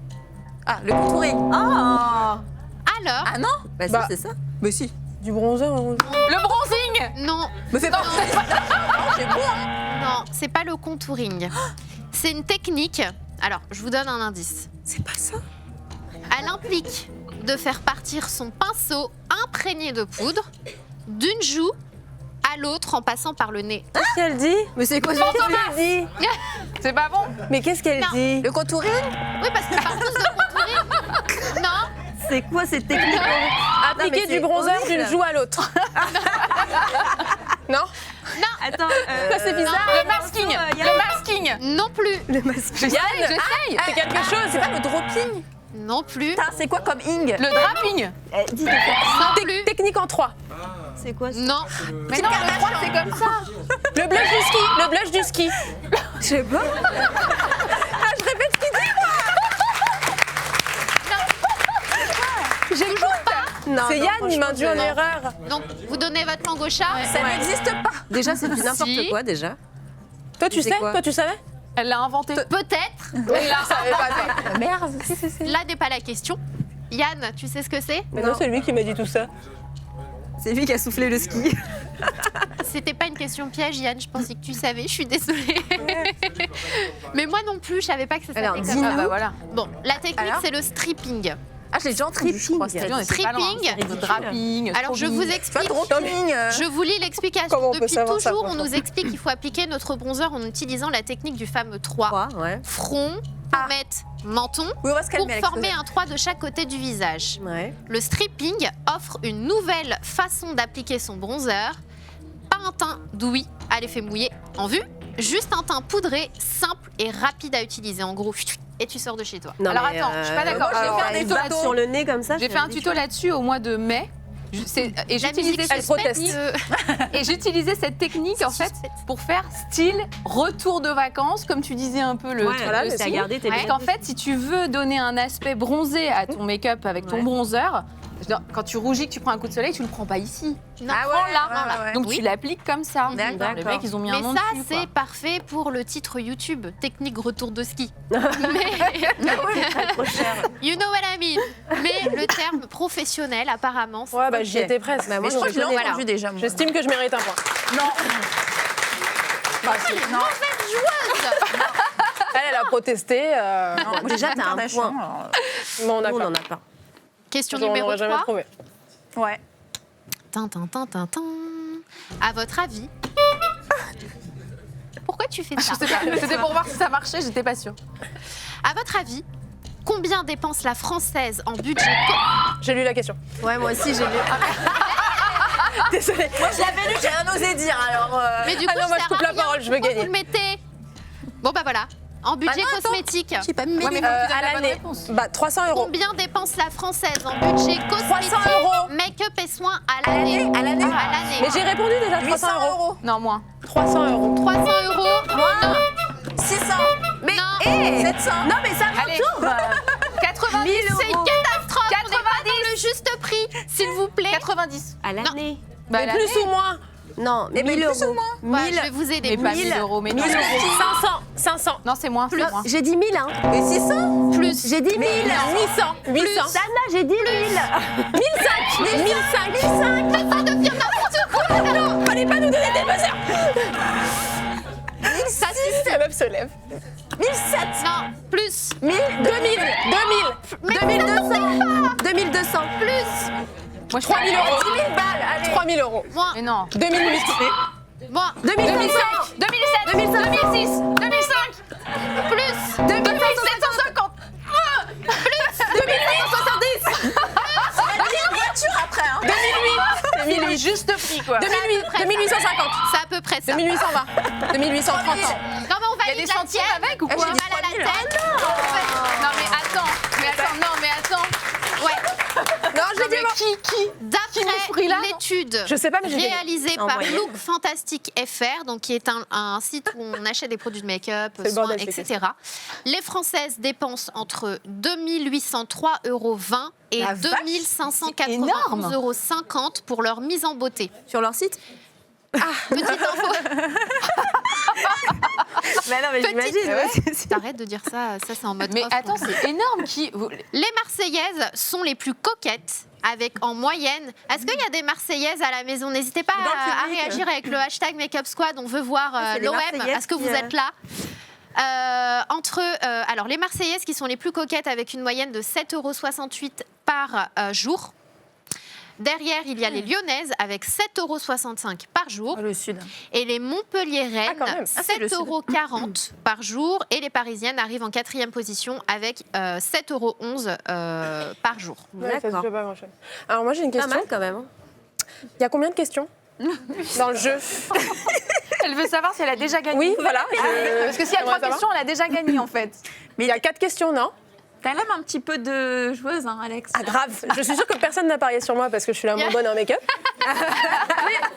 Ah le contouring. Oh Alors, Ah non. Bah, Bah. c'est ça. Mais si. Du bronzer. Le bronzing. Non. Mais c'est pas. Non, c'est pas le contouring. C'est une technique. Alors, je vous donne un indice. C'est pas ça. Elle implique de faire partir son pinceau imprégné de poudre d'une joue à l'autre en passant par le nez. Qu'est-ce qu'elle dit? Mais c'est quoi Fantomas. qu'elle dit? C'est pas bon. Mais qu'est-ce qu'elle Non. dit? Le contouring? Oui, parce qu'on parle tous de contouring. Non, C'est quoi cette technique? Appliquer du bronzer d'une joue à l'autre. Non? Attends, c'est bizarre. Le masking. Le masking. non plus. le masque. J'essaye. C'est quelque chose. C'est pas le dropping? Non plus. Putain, c'est quoi comme ing? Le draping. Dis Non plus. Technique en 3. c'est quoi ça? Non. Mais non, le 3, c'est comme ça. Le blush du ski. Le blush du ski. Je sais pas. Je répète ce qu'il dit. J'ai toujours pas. Non, C'est non, Yann, il franchement, m'induit en erreur. Donc, vous donnez votre langue au chat. Ça n'existe pas. Déjà, c'est du n'importe Si. quoi déjà. Toi, tu C'est sais? quoi? Toi, tu savais? Elle l'a inventé. Peut-être. Merde. Là n'est pas la question. Yann, tu sais ce que c'est? Mais non, c'est lui qui m'a dit tout ça. C'est lui qui a soufflé le ski. C'était pas une question piège, Yann. Je pensais que tu savais. Je suis désolée. Mais moi non plus, je savais pas que ça s'appelait Alors, comme dis-nous. ça. Ah bah voilà. Bon, la technique, Alors c'est le stripping. Ah, je l'ai déjà entendu. Tripping. On était pas loin. Stripping. Le draping. Alors, je vous Pas explique. dropping. Je vous lis l'explication. Comment on peut Depuis savoir ça, toujours, on franchement nous explique qu'il faut appliquer notre bronzer en utilisant la technique du fameux 3. Ouais. Front, pommette, menton, Oui, on va se pour calmer, Alex. former un 3 de chaque côté du visage. Ouais. Le stripping offre une nouvelle façon d'appliquer son bronzer. Pas un teint douillet à l'effet mouillé en vue, juste un teint poudré, simple et rapide à utiliser. En gros, et tu sors de chez toi. Non, Alors mais, attends, je suis pas d'accord. moi, j'ai J'ai fait fait un un tuto là-dessus. sur le nez comme ça. J'ai fait un tuto là-dessus au mois de mai. Et j'utilisais cette technique. Et j'utilisais cette technique en fait pour faire style retour de vacances, comme tu disais un peu le truc voilà, de t'as style. gardé tes Parce qu'en fait, si tu veux donner un aspect bronzé à ton make-up avec ton Ouais. bronzer, quand tu rougis, que tu prends un coup de soleil, tu le prends pas ici. Non, Ah ouais, prends là. ouais, ouais. Donc Oui. tu l'appliques comme ça. D'accord. Les mecs, ils ont mis Mais un nom ça, dessus, c'est quoi. parfait pour le titre YouTube, technique retour de ski. Trop cher. You know what I mean. Mais le terme professionnel, apparemment, c'est Ouais, bah j'y étais presque. Bah, moi, Mais je crois que je l'ai Voilà. entendu déjà. moi. J'estime que je mérite un point. Non. Elle a protesté. Non, moi, déjà, j'ai t'as un Kardashian, point. alors, Mais on n'a Nous, on pas. en a pas. question On numéro n'aurait jamais 3. trouvé. Ouais. Tintin. À votre avis, pourquoi tu fais ça? Je sais pas. C'était pour voir si ça marchait, j'étais pas sûre. À votre avis, combien dépense la française en budget J'ai lu la question. Ouais, moi aussi, j'ai lu. Désolée. Moi, je l'avais lu, j'ai rien osé dire. Alors, Mais du coup, Ah non, moi, je sert coupe à la rien. parole, je veux Pourquoi gagner. Vous le mettez. Bon bah voilà. En budget non, attends. cosmétique, j'ai pas mis mes Ouais, mais lunettes. faut que tu donnes À la bonne l'année. réponse. Bah 300 euros. combien dépense la française en budget cosmétique, 300 euros. make-up et soins à l'année? À l'année. À l'année. Mais j'ai répondu déjà 800 300 euros. euros. Non, moins. 300 euros. 300 euros. Non. 600. Mais Non. 700. Non, mais ça Allez. retourne. 90 C'est une catastrophe. On n'est pas dans le juste prix, s'il vous plaît. 90. À l'année. Bah, Mais l'année. plus ou moins. Non, mais 1000 plus ou euros. moins. Ouais, je vais vous aider. Mais pas 1000. 1000 euros. Mais 1000 non, euros. 500. non, c'est moins. C'est moins. J'ai dit 1000, hein. Et 600. Plus. J'ai dit 1000. 800. 800. Sana, j'ai dit 1000. 1005. Fallait pas nous donner des buzzers. Ça, La meuf se lève. 1007. non. Plus. 2000. 2200. Plus. Moi, je 3000 euros. 10 000 balles. Allez. 3000 euros. Moins. Mais non. 2008. Moins. 2500. 2007. 2006. 2005. Plus. 2750. Une voiture après. Hein. 2008. C'est le juste prix, quoi. 2850. C'est à peu près ça. 2820. 2830. Non, mais on Il y a valide des la centimes tienne. avec ou J'ai quoi mal à la tête. Non, mais attends. Non, je l'ai dit avant. Qui D'après met ce prix-là, non l'étude Je sais pas, mais j'ai gagné. réalisée En par moyenne. Look Fantastic FR, donc qui est un site où on achète des produits de make-up, C'est le soins, bordel, ces etc. Les Françaises dépensent entre 2803,20 € et La vache, 2591,50 € pour leur mise en beauté. Sur leur site. Petite info. Mais non, mais j'imagine. T'arrêtes de dire ça, ça c'est en mode Mais off, attends, donc. c'est énorme. Les Marseillaises sont les plus coquettes, avec en moyenne. Est-ce qu'il y a des Marseillaises à la maison? N'hésitez pas à réagir avec le hashtag Makeup Squad. On veut voir c'est les l'OM. Marseillaises Est-ce que vous êtes là? Alors, les Marseillaises qui sont les plus coquettes avec une moyenne de 7,68 € par jour. Derrière, il y a les Lyonnaises avec 7,65 € par jour. Le sud. Et les Montpelliéraines, quand même. c'est le sud. 7,40 € par jour. Et les Parisiennes arrivent en 4e position avec 7,11 € par jour. Ouais, ça se D'accord. joue pas grand-chose. Alors moi j'ai une Pas question. mal quand même. hein. Il y a combien de questions dans le jeu? Elle veut savoir si elle a déjà gagné. Oui, voilà. Parce que s'il y a 3 questions, elle a déjà gagné en fait. Mais il y a 4 questions, non? T'as l'air un petit peu de joueuse, hein, Alex. Ah grave. Je suis sûre que personne n'a parié sur moi parce que je suis la moins bonne en make-up.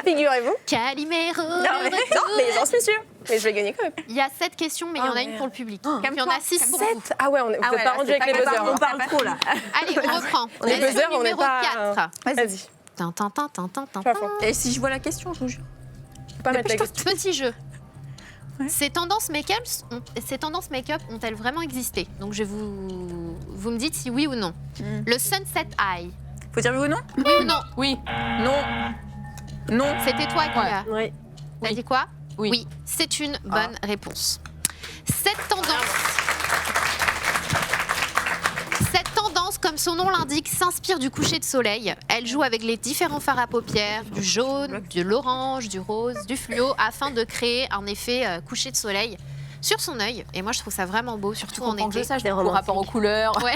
Figurez-vous. Calimero, Non, le mais, retour. mais j'en suis sûre. Mais je vais gagner quand même. Il y a 7 questions, mais il y en a une pour le public. Il y en a 6 pour vous. 7. Ah ouais, on est pas rendu avec les buzzers. On parle trop là. Allez, on reprend. Les Question buzzers, on n'est numéro pas. 4. Vas-y. Tin, tin, tin, tin, tin, tin, Pas tin. fort. Et si je vois la question, je vous jure. Faut pas mettre la question. Petit jeu. Ouais. Ces tendances make-up ont-elles vraiment existé? Donc vous me dites si oui ou non. Le sunset eye. Faut dire oui ou non? Oui ou non? Oui. Non. Non. C'était toi qui Ouais. a. Oui. T'as dit quoi? Oui. C'est une bonne réponse. Cette tendance, comme son nom l'indique, s'inspire du coucher de soleil. Elle joue avec les différents fards à paupières, du jaune, de l'orange, du rose, du fluo, afin de créer un effet coucher de soleil sur son œil. Et moi, je trouve ça vraiment beau, surtout en Pour que je été. sache C'est par romantique. rapport aux couleurs. Ouais.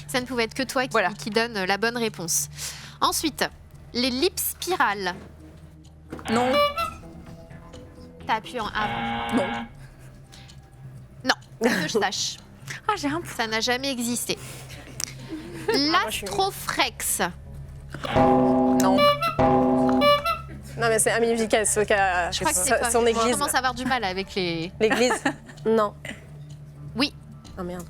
Ça ne pouvait être que toi qui donne la bonne réponse. Ensuite, les lips spirales. Non. T'as appuyé en avant. Non. Non, que je sache. Ah, j'ai un Ça n'a jamais existé. je suis L'astrofrex. Non. Non, mais c'est Amélie Viquet, ce qu'a Je crois que c'est quoi? son Je église. commence à avoir du mal avec les... L'église. Non. Oui. Ah merde.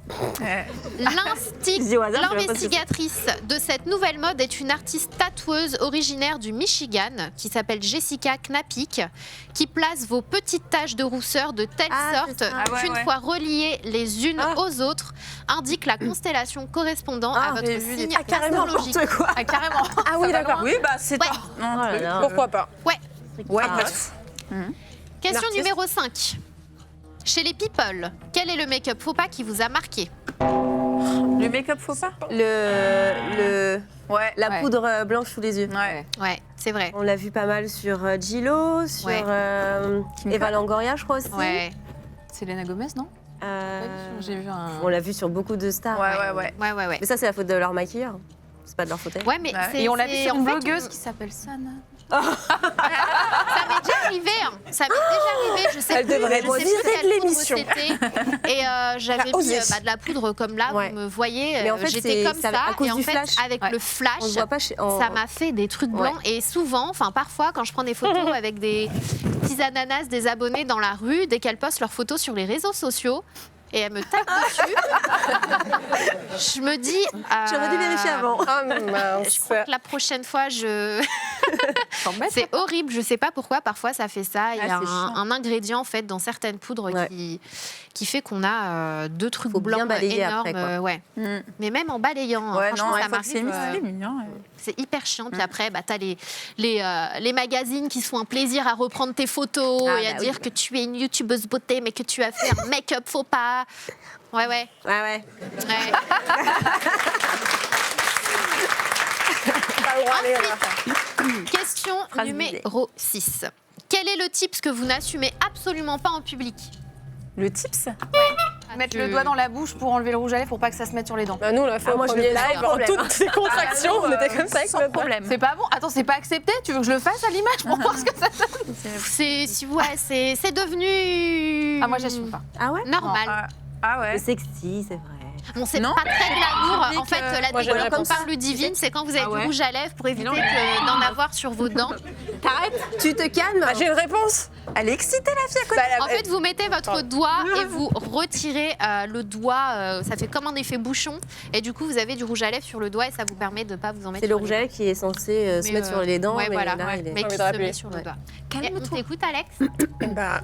L'insti- dis au hasard, je sais pas L'investigatrice de cette nouvelle mode est une artiste tatoueuse originaire du Michigan qui s'appelle Jessica Knapik, qui place vos petites taches de rousseur de telle Ah, sorte c'est ça. Ah ouais, qu'une ouais. fois reliées les unes aux autres, indique la constellation correspondant à votre j'ai vu des signe trucs astrologique. quoi. Ah, carrément. Ah oui, d'accord. Oui, bah c'est Ouais. un Oh là truc. là. Pourquoi pas? Ouais. Ouais, Ah, bah, ouais. Question L'artiste. numéro 5. Chez les people, quel est le make-up faux pas qui vous a marqué? le make-up faut pas. Ouais. La Ouais. poudre blanche sous les yeux. Ouais. Ouais, c'est vrai. On l'a vu pas mal sur Gillo, sur Ouais. Kim Eva K. Longoria, je crois aussi. Ouais, Selena Gomez, non J'ai vu un. On l'a vu sur beaucoup de stars. Ouais. ouais. Mais ça, c'est la faute de leur maquilleur. C'est pas de leur fauteuil. Ouais, mais Ouais. c'est- Et on l'a vu c'est- sur en une fait, blogueuse on- qui s'appelle Sana. Ça m'est déjà arrivé. Hein. Ça m'est déjà arrivé. Je sais Elle plus, devrait je sais plus virer quelle de poudre l'émission. c'était. Et j'avais T'as mis osé. de la poudre comme là. Ouais. Vous me voyez. Mais en fait, j'étais c'est- comme ça- ça. à cause Et en du fait, flash. avec Ouais. le flash, On ne voit pas chez. ça m'a fait des trucs blancs. Et souvent, enfin parfois, quand je prends des photos avec des petits ananas des abonnés dans la rue, dès qu'elles postent leurs photos sur les réseaux sociaux, et elles me tapent dessus, je me dis. J'aurais dû vérifier avant. Oh mince. Je crois que la prochaine fois, c'est horrible. Je sais pas pourquoi. Parfois, ça fait ça. Il y a c'est chiant. un ingrédient en fait dans certaines poudres Ouais. qui fait qu'on a deux trucs Faut bien blancs balayer énormes. après, quoi. Ouais. Mm. Mais même en balayant, Ouais, franchement, non, ça il faut que c'est m'arrive. mignon. C'est hyper chiant. Puis après, bah, t'as les magazines qui se font un plaisir à reprendre tes photos Ah, et à bah dire que tu es une youtubeuse beauté, mais que tu as fait un make-up faux pas. Ouais. Ouais. Ouais. Pas le droit d'aller là. Ensuite, question Phrase numéro 6. Quel est le tips que vous n'assumez absolument pas en public? Le tips. Mettre le doigt dans la bouche pour enlever le rouge à lèvres pour pas que ça se mette sur les dents. Bah, nous, on l'a fait Ah, au moi, je premier le fais live, sans en problème. toutes ces contractions, on était comme ça avec Sans notre problème. C'est pas bon. Attends, c'est pas accepté. Tu veux que je le fasse à l'image pour voir ce que ça donne? C'est devenu Ah, moi, j'assume pas. Ah ouais normal. Ah ouais. C'est sexy, c'est vrai. Bon, c'est Non. pas très glamour. Public, En fait, la moi, j'ai la technique réponse. qu'on parle divine, c'est quand vous avez Ah ouais. du rouge à lèvres pour éviter Non. d'en avoir sur vos dents. Tu te calmes Ah, j'ai une réponse. Elle est excitée, la fille à côté. Bah, En fait, vous mettez votre doigt et vous retirez le doigt. Ça fait comme un effet bouchon. Et du coup, vous avez du rouge à lèvres sur le doigt et ça vous permet de ne pas vous en mettre c'est le sur rouge les à lèvres qui est censé se Mais, mettre sur les dents. ouais, mais voilà. là, il est- Mais qui mais se t'aurais pu. met sur le Ouais. doigt. Calme-toi. On t'écoute, Alex? Bah,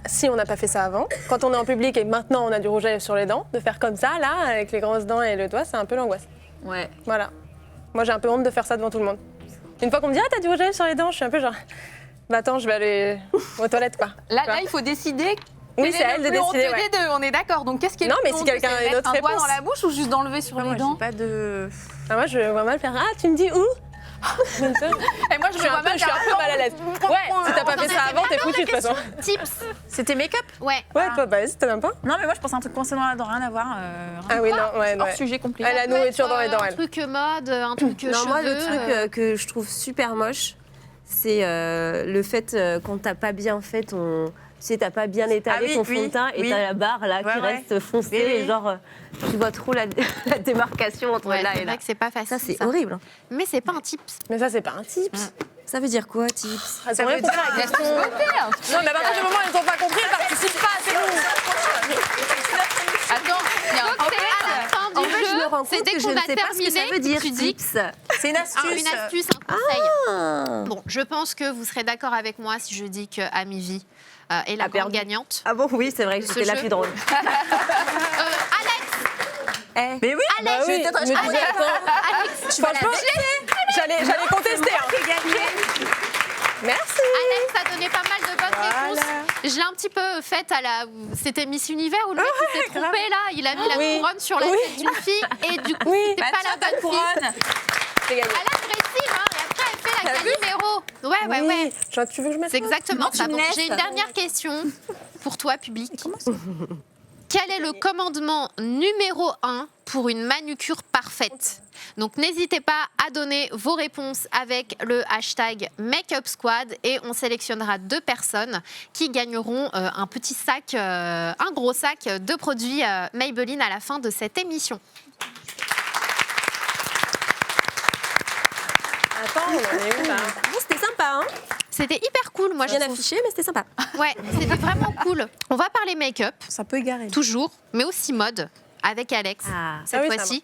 si on n'a pas fait ça avant. Quand on est en public et maintenant on a du rouge à lèvres sur les dents, de faire comme ça, là, avec les grosses dents et le doigt, c'est un peu l'angoisse. Ouais. Voilà. Moi, j'ai un peu honte de faire ça devant tout le monde. Une fois qu'on me dit « Ah, t'as du rouge à lèvres sur les dents », je suis un peu genre « Bah attends, je vais aller aux toilettes, quoi. » Là, il faut décider. Oui, quel c'est est à elle le de plus décider, honteux ouais. des deux, on est d'accord. Donc, qu'est-ce qui est Non, le mais plus si honteux, quelqu'un a c'est une mettre autre un doigt réponse. dans la bouche ou juste d'enlever sur Moi, les dents j'ai pas de. Ah, moi, je vois mal faire « Ah, tu me dis où ?» Et moi, je Je suis un peu mal à l'aise. Ouais, si t'as pas fait ça avant, t'es foutu de toute façon. Tips. C'était make-up. Ouais. Ouais, toi, bah vas-y, t'en as pas. Non, mais moi, je pense à un truc concernant dans rien à voir. Ah oui, non, ouais, Hors ouais. sujet compliqué. Elle a la nourriture dans les dents, Un elle. truc mode, un truc Non, cheveux. moi, le truc que je trouve super moche, c'est le fait quand t'as pas bien fait ton... Tu sais, t'as pas bien étalé oui, ton fond de teint et oui. t'as la barre là Ouais, qui ouais. reste foncée. Oui, Et oui. genre, tu vois trop la démarcation entre Ouais, là c'est et là. vrai que c'est pas facile. Ça, c'est horrible. hein. Mais c'est pas un tips. Mais ça, c'est pas un tips. Ça veut dire quoi, tips? Ça veut dire à la question. Non, mais à partir du moment où ils n'ont pas compris, ils participent pas, c'est nous. Attends, il y a un Donc, c'est à la fin du En fait, je me jeu. rends compte C'est dès que je qu'on ne a sais pas ce que terminé ça veut dire, tu dis tips. C'est une astuce. une astuce, un conseil. Ah. Bon, je pense que vous serez d'accord avec moi si je dis que Amivi est la A grande perdu. gagnante. Ah bon, oui, c'est vrai que Ce c'était la jeu. plus drôle. Alex, Eh, Mais oui, Alex, Bah oui, peut-être- me disais, attends, Alex, tu vas la franchement, j'allais contester. Hein. Merci. Alex a donné pas mal de bonnes réponses. Je l'ai un petit peu faite à la. C'était Miss Univers où le mec il s'est trompé là. Il a mis la Oui. couronne sur la Oui. tête d'une fille et du coup Oui. c'était pas la bonne fille. couronne. C'est gagné. Elle agressive hein, et après elle fait la Calimero. Ouais. Oui. Genre, tu veux que je mette C'est ça exactement Non, tu ça. me Bon, laisses. j'ai une dernière question pour toi public. Quel est le commandement numéro 1 pour une manucure parfaite? Donc n'hésitez pas à donner vos réponses avec le hashtag MakeupSquad et on sélectionnera 2 personnes qui gagneront un petit sac, un gros sac de produits Maybelline à la fin de cette émission. Attends, on en est où là? bon, c'était sympa, hein? C'était hyper cool, moi je Bien trouve. affiché, mais c'était sympa. Ouais, c'était vraiment cool. On va parler make-up, Ça peut égarer. toujours, mais aussi mode, avec Alex. Ah. Cette Ah oui, ça fois-ci.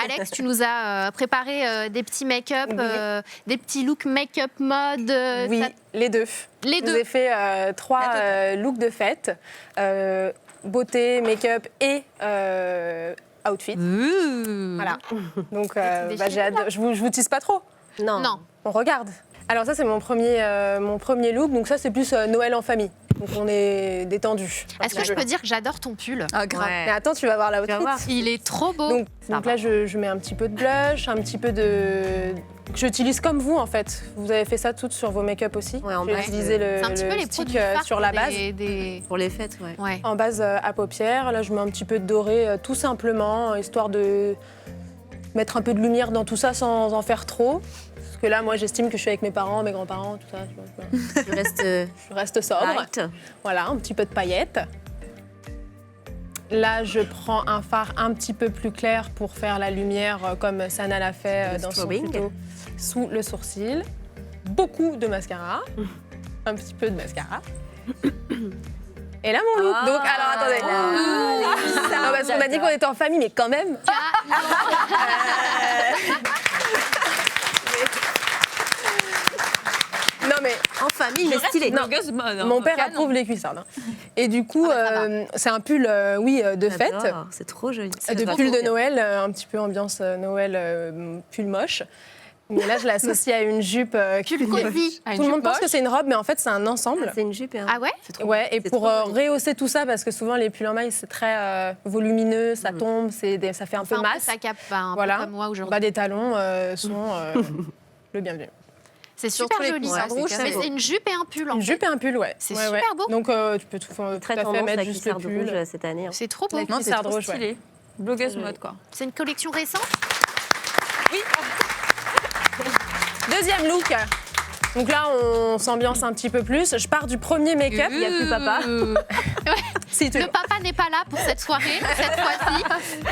Alex, tu nous as préparé des petits make-up, Oui. des petits looks make-up mode. Oui, les deux. Les Je deux. vous ai fait 3 looks de fête. Beauté, make-up et outfit. Voilà. Donc, j'ai hâte. Je vous tease pas trop. Non. Non. On regarde. Alors ça, c'est mon premier look. Donc ça, c'est plus Noël en famille. Donc on est détendu. Est-ce que je peux dire que j'adore ton pull? Ah, grave. Ouais. Mais attends, tu vas voir l'outfit. vas voir. Il est trop beau. Donc là, je mets un petit peu de blush, un petit peu de... J'utilise comme vous, en fait. Vous avez fait ça toutes sur vos make-up aussi. Ouais, en J'ai base, utilisé c'est un petit peu le les stick produits phares sur pour la base. Pour les fêtes, ouais. Ouais. En base à paupières. Là, je mets un petit peu de doré, tout simplement, histoire de mettre un peu de lumière dans tout ça sans en faire trop. Parce que là, moi, j'estime que je suis avec mes parents, mes grands-parents, tout ça. Je reste Je reste sobre. light. Voilà, un petit peu de paillettes. Là, je prends un fard un petit peu plus clair pour faire la lumière comme Sana l'a fait Le dans son strobing. tuto, sous le sourcil. Beaucoup de mascara. Un petit peu de mascara. Et là, mon look. Ah, Donc, alors, attendez. Non, parce qu'on a dit qu'on était en famille, mais quand même. Non, mais En famille, mais stylé. Non. Blogueuse mode. hein. mon père canon. approuve les cuissardes. Et du coup, Ah bah, ça c'est un pull, de fête. J'adore, c'est trop joli. De pull de Noël, un petit peu ambiance Noël, pull moche. Mais là, je l'associe à une jupe. Pull cosy. Ah, une Tout le monde jupe pense que moche. c'est une robe, mais en fait, c'est un ensemble. C'est une jupe et un... Ah ouais? Ouais, et c'est pour trop joli. rehausser tout ça, parce que souvent les pulls en maille, c'est très volumineux, ça tombe, ça fait un peu Enfin, masse. ça cape un Voilà. peu comme moi aujourd'hui. Bas des talons sont le bienvenu. C'est sur super tous les joli. coups, ça. ça rouge, Mais ça c'est une jupe et un pull. en Une fait. jupe et un pull, ouais. C'est Ouais, super ouais. beau. Donc tu peux tout Très à fait tendance, mettre la juste le cuissarde pull. rouge cette année. hein. C'est trop beau. La Non, c'est cuissarde trop rouge, ouais. stylé. Blogueuse Oui. mode, quoi. C'est une collection récente? Deuxième look. Donc là, on s'ambiance un petit peu plus. Je pars du premier make-up. Il n'y a plus papa. Si, Le papa n'est pas là pour cette soirée, cette fois-ci.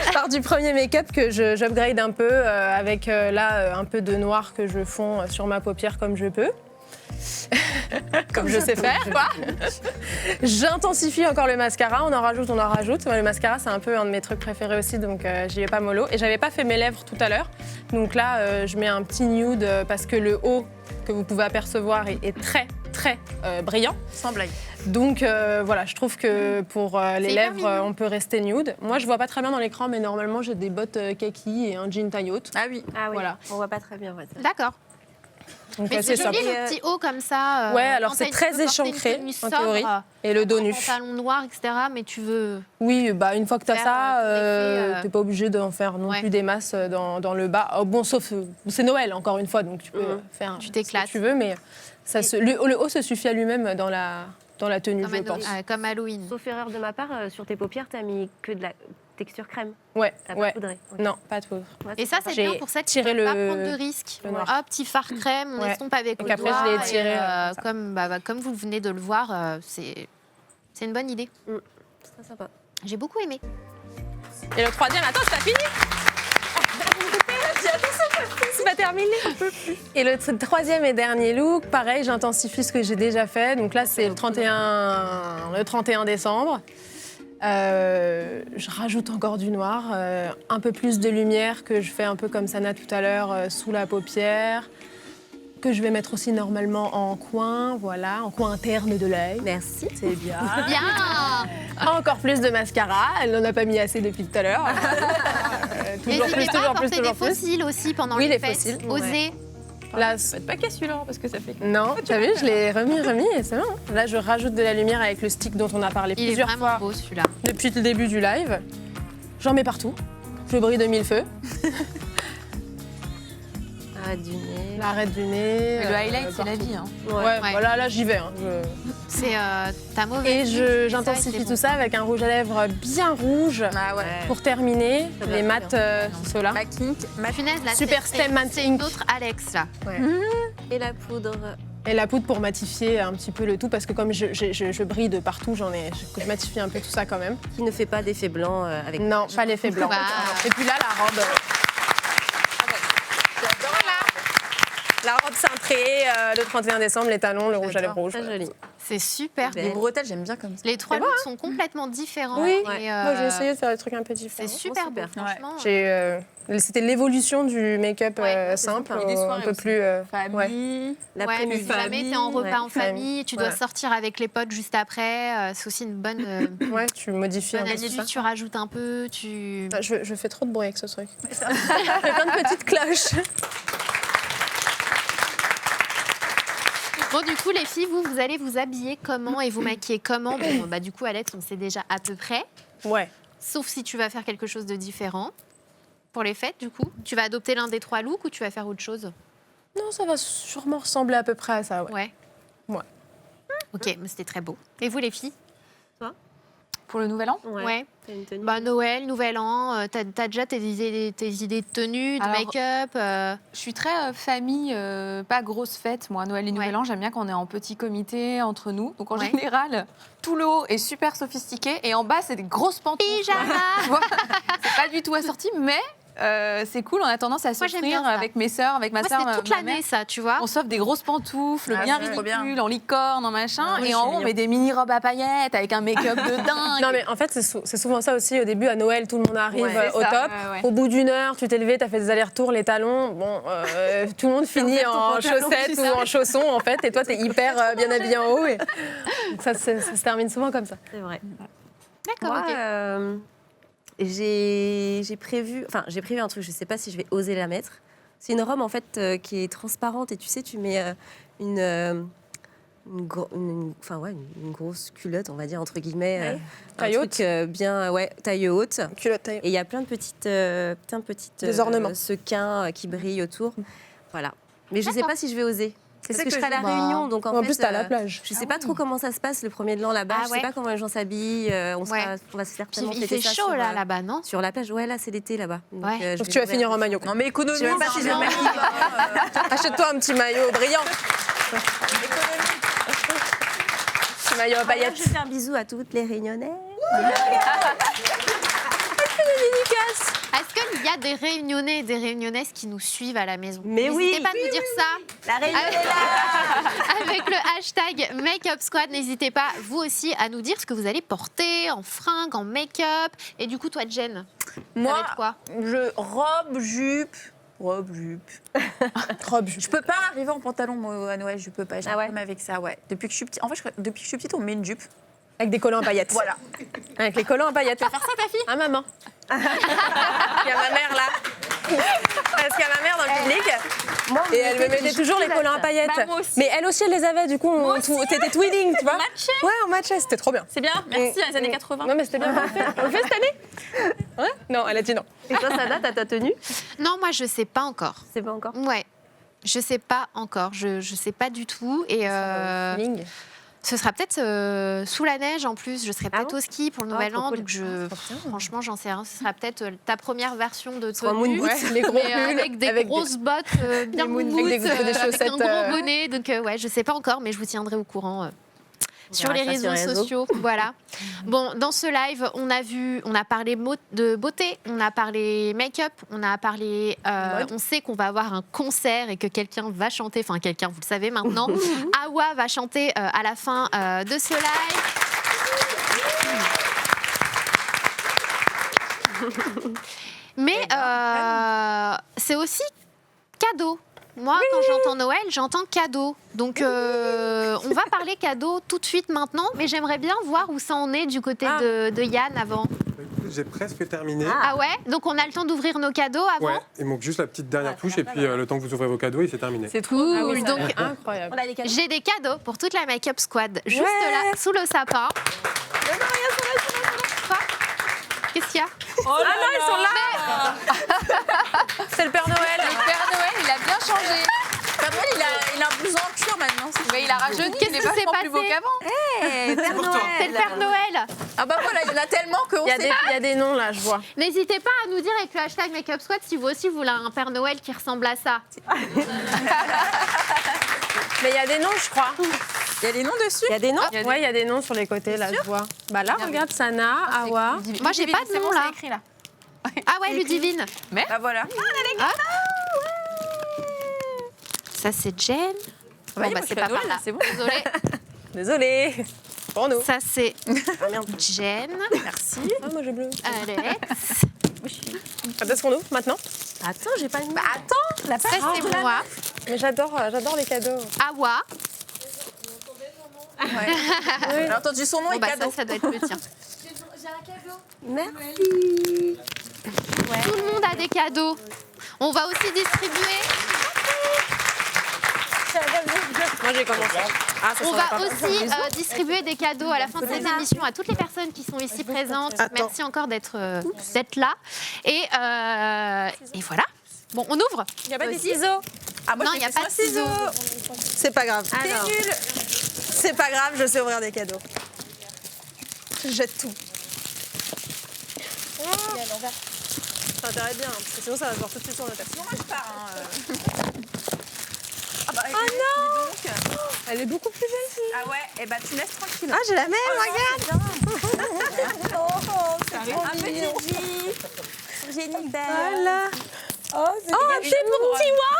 Je pars du premier make-up que j'upgrade un peu avec un peu de noir que je fonds sur ma paupière comme je peux. Comme je sais faire, quoi. J'intensifie encore le mascara, on en rajoute. Le mascara, c'est un peu un de mes trucs préférés aussi, donc j'y vais pas mollo. Et j'avais pas fait mes lèvres tout à l'heure, donc là, je mets un petit nude parce que le haut que vous pouvez apercevoir est très très brillant. Sans blague. Donc voilà, je trouve que pour les C'est lèvres, hyper mignon. on peut rester nude. Moi, je vois pas très bien dans l'écran, mais normalement, j'ai des bottes kaki et un jean taille haute. Ah oui. Ah oui, Voilà. on voit pas très bien. Ouais, D'accord. Donc Mais c'est joli simple. le petit haut comme ça. Ouais, alors quand c'est tu très peux porter une échancré, tenue en théorie. sobre, Et le dos nu. un pantalon noir, etc. Mais tu veux. Oui, bah, une fois que tu as Faire, ça, ton effet, t'es pas obligé d'en faire non ouais. plus des masses dans le bas. Oh, bon, sauf, c'est Noël, encore une fois, donc tu peux faire Tu ce t'éclates. que tu veux, mais le haut se suffit à lui-même dans la tenue, je pense. Comme Halloween. Sauf erreur de ma part, sur tes paupières, t'as mis que de la texture crème. Ouais, T'as pas ouais. poudré. Ok. Non, pas de poudre. Ouais, Et ça, c'est J'ai bien pour ça que tu tiré ne pas le- prendre de risques. le noir. Hop, petit fard crème, on Ouais. estompe avec Et le qu'après, doigt. je l'ai tiré, et, comme ça. comme vous venez de le voir, c'est une bonne idée. C'est très sympa. J'ai beaucoup aimé. Et le troisième, attends, c'est pas fini. C'est pas terminé. Et le troisième et dernier look, pareil, j'intensifie ce que j'ai déjà fait. Donc là, c'est le 31 décembre. Je rajoute encore du noir, un peu plus de lumière que je fais un peu comme Sana tout à l'heure sous la paupière, que je vais mettre aussi normalement en coin, voilà, en coin interne de l'œil. Merci. C'est bien. Bien. Encore plus de mascara, elle n'en a pas mis assez depuis tout à l'heure. Toujours plus, N'hésitez pas à toujours plus, porter des toujours plus. fossiles aussi pendant Oui, les les fêtes. fossiles, Osez. Là, Faites pas qu'à celui-là, parce que ça fait. non, t'as vu, je l'ai remis et c'est bon. Là, je rajoute de la lumière avec le stick dont on a parlé Il est plusieurs vraiment fois beau celui-là. depuis le début du live. J'en mets partout. Je brille de mille feux. Arrête du nez. L'arrêt du nez. Mais le highlight, c'est la partout. vie. Hein. Ouais, voilà, là j'y vais. hein. C'est ta mauvaise Et vie, c'est j'intensifie bon. tout ça avec un rouge à lèvres bien rouge Ah ouais. pour terminer. Ça va Les bien. mats, ceux-là. Ma kink, ma Punaise, là, Super c'est Stem Matte c'est Ink. une autre Alex là. Et la poudre. Et la poudre pour matifier un petit peu le tout parce que comme je brille de partout, je matifie un peu tout ça quand même. Qui ne fait pas d'effet blanc avec. Non, pas l'effet blanc. Wow. Et puis là, la robe. La robe cintrée, le 31 décembre, les talons, le rouge à lèvres rouge. Très joli. C'est super Belle. les beau. bretelles, j'aime bien comme ça. Les trois looks sont complètement différents. Oui, et, moi j'ai essayé de faire des trucs un peu C'est différents. super beau, super. franchement. C'était l'évolution du make-up Ouais, simple, Et des un soirées peu aussi. plus. Ouais. Famille. Ouais, L'après-midi. mais si jamais t'es en repas en famille. famille, tu dois Ouais. sortir avec les potes juste après. C'est aussi une bonne, Ouais, tu modifies un bonne peu tout astuce. ça. Tu rajoutes un peu, tu. Ah, je fais trop de bruit avec ce truc. Je fais plein de petites cloches. Bon, du coup, les filles, vous allez vous habiller comment et vous maquiller comment? Bon, bah, du coup, Alex, on sait déjà à peu près. Ouais. Sauf si tu vas faire quelque chose de différent. Pour les fêtes, du coup, tu vas adopter l'un des trois looks ou tu vas faire autre chose? Non, ça va sûrement ressembler à peu près à ça, ouais. Ouais. Ouais. Ok, mais c'était très beau. Et vous, les filles? Pour le nouvel an Ouais. T'as une tenue. Bah, Noël, Nouvel An, t'as déjà tes idées de tenue, de Alors, make-up Je suis très famille, pas grosse fête. Moi, Noël et Nouvel Ouais. An, j'aime bien qu'on est en petit comité entre nous. Donc en Ouais. général, tout le haut est super sophistiqué et en bas, c'est des grosses pantoufles. Pyjama. Tu vois, c'est pas du tout assorti, mais c'est cool. On a tendance à Moi, j'aime bien s'offrir ça. avec mes sœurs, avec ma Moi, sœur, c'est toute ma l'année, mère. ça, tu vois. On s'offre des grosses pantoufles, Ah, bien c'est trop bien. ridicules, en licorne, en machin. Oui, et c'est en haut, on mignon. met des mini-robes à paillettes avec un make-up de dingue. Non, mais en fait, c'est souvent ça aussi. Au début, à Noël, tout le monde arrive Ouais, au c'est ça, top. ouais. Au bout d'une heure, tu t'es levé, tu as fait des allers-retours, les talons. Bon, tout le monde finit en chaussettes ou en chaussons, en fait. Et toi, tu es hyper bien habillé en haut. Et... Donc ça se termine souvent comme ça. C'est vrai. D'accord, Moi, ok. j'ai prévu un truc, je sais pas si je vais oser la mettre. C'est une robe en fait qui est transparente et tu sais, tu mets une grosse culotte, on va dire entre guillemets, un Taille truc, haute. bien, ouais, taille haute. Culotte taille. Et il y a plein de petites Des ornements. sequins qui brillent autour. Voilà. Mais je sais D'accord. pas si je vais oser. Parce ça que je que serai à la Bah, Réunion, donc En fait, plus, t'es à la plage. je sais pas trop comment ça se passe le premier de l'an là-bas. Ah Je ouais. sais pas comment les gens s'habillent. On va Puis se certainement il fêter fait ça chaud sur, là-bas, non? sur la plage. Ouais, là c'est l'été là-bas. Ouais. je Donc vais tu vas ouvrir finir en tout maillot. Non, mais économie, Je sais même pas si je vais non, me maquiller. Achète-toi un petit maillot brillant. Petit maillot à D'ailleurs, paillettes. je fais un bisou à toutes les Réunionnaises. Est-ce qu'il y a des Réunionnais et des Réunionnaises qui nous suivent à la maison? Mais oui, N'hésitez pas à nous dire ça. La Réunion est là. Avec le hashtag Makeup Squad, n'hésitez pas, vous aussi, à nous dire ce que vous allez porter en fringues, en make-up. Et du coup, toi, Jen, ça va Moi, être quoi? robe, jupe, Robe, jupe. Robe. Je peux pas arriver en pantalon moi, à Noël, je peux pas. J'ai un Ah ouais problème avec ça, ouais. Depuis que je suis petite, en fait, depuis que je suis petite, on met une jupe. Avec des collants à paillettes. Voilà. Avec les collants à paillettes. Tu vas faire ça, ta fille? Ah, maman. Il y a ma mère là. Parce qu'il y a ma mère dans le public. Et elle me mettait toujours les collants à paillettes. Bah, moi aussi. Mais elle aussi, elle les avait, du coup, t'étais twinning, tu vois. On matchait. Ouais, on matchait, c'était trop bien. C'est bien, merci, les années 80. Non, mais c'était bien. On le fait cette année? Ouais? Non, elle a dit non. Et toi, Sana, t'as ta tenue? Non, moi, je sais pas encore. C'est pas encore. Ouais. Je sais pas encore. Je sais pas du tout. Et Twinning. ce sera peut-être sous la neige en plus. Je serai peut-être bon au ski pour le Nouvel trop An. cool. Donc franchement, j'en sais rien. Ce sera peut-être ta première version de un moon tenue. boot, les gros mais, pulls, avec des avec grosses bottes bien moon boots, avec des avec un chaussettes, gros bonnet. Donc ouais, je sais pas encore, mais je vous tiendrai au courant. Sur les verra ça réseaux sur les réseaux. sociaux, voilà. Bon, dans ce live, on a parlé de beauté, on a parlé make-up, on a parlé, on sait qu'on va avoir un concert et que quelqu'un va chanter, enfin quelqu'un, vous le savez maintenant. Awa va chanter à la fin de ce live. Mais c'est aussi cadeau. Moi, quand j'entends Noël, j'entends cadeau. Donc, on va parler cadeau tout de suite maintenant, mais j'aimerais bien voir où ça en est du côté de Yann avant. J'ai presque terminé. Ah ouais? Donc, on a le temps d'ouvrir nos cadeaux avant? Ouais, il manque juste la petite dernière touche et puis le temps que vous ouvrez vos cadeaux, il s'est terminé. C'est cool. Ah oui, ça a Donc, l'air incroyable. On a des cadeaux. j'ai des cadeaux pour toute la Make-up Squad, juste là, sous le sapin. Quoi? Qu'est-ce qu'il y a? Ah non, ils sont là. C'est le Père Noël. Le Père Noël, il a bien changé. Père Noël, il a un blouson en cuir maintenant. Mais il a rajeuni, Qu'est-ce il est qui s'est vachement plus beau passé qu'avant. C'est le Père Noël. Ah bah voilà, il y en a tellement qu'on Il y sait. a des noms là, je vois. N'hésitez pas à nous dire avec le hashtag Make-up Squad si vous aussi vous voulez un Père Noël qui ressemble à ça. Mais il y a des noms, je crois. Il y a les noms dessus. Il y a des noms? Il y a des- Ouais, il y a des noms sur les côtés là, je vois. Bah là, regarde, Sana, Awa. Moi, j'ai pas de C'est nom bon, là. c'est écrit là. Ah ouais, Ludivine. Bah voilà. Ça, c'est Jen. Bon, bah, c'est pas par là. c'est bon. Désolée. Désolée. Pour nous. Ça, c'est Jen. Merci. Ah, moi j'ai bleu. Alex. Quand est-ce qu'on ouvre maintenant? Attends, j'ai pas une. Bah attends, la Ça, c'est moi. Mais j'adore les cadeaux. Awa. J'ai entendu son nom Bon, et bah, cadeau. ça doit être le tien. Merci. Tout le monde a des cadeaux. On va aussi distribuer. Moi j'ai commencé. Ah, ça On sent va pas. aussi distribuer des cadeaux à la fin de cette émission à toutes les personnes qui sont ici présentes. Merci encore d'être là. Et voilà. Bon, on ouvre. Il n'y a pas des ciseaux. Ah, moi, Non, j'ai il n'y a fait pas de sans ciseaux. C'est pas grave. Alors. T'es nul. C'est pas grave, je sais ouvrir des cadeaux. Je jette tout. Ça intéresse bien, parce que sinon ça va se voir tout de suite sur le tête. Moi, je pars. Oh non! Elle est beaucoup plus belle, celle-là. Ah ouais, et bah tu me laisses tranquille. Ah, j'ai la même, regarde! Un petit J. Génie Voilà. Oh, un petit pour Tiwa!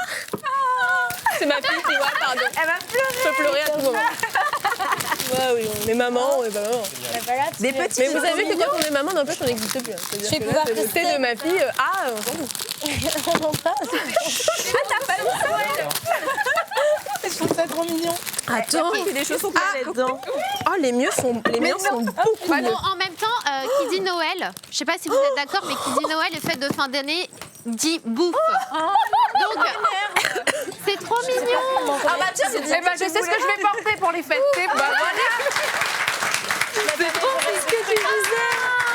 C'est ma fille, Tiwa, pardon. Elle va pleurer. Je peux pleurer à tout moment. Ouais, oui, on est maman, on est pas maman. Des petits. Mais vous savez que quand on est maman, n'empêche, on n'existe plus. hein. C'est-à-dire que là, le thé de ma fille, on s'en fout. Je trouve ça trop mignon. Attends, Il y a des choses là-dedans. oh, les miens sont beaucoup Bon, mieux. en même temps, qui dit Noël, je sais pas si vous êtes d'accord, mais qui dit Noël et fête de fin d'année dit bouffe. Donc, c'est trop mignon. Ah bah tiens, c'est Eh ben, je sais ce que je vais porter pour les fêtes. C'est bon.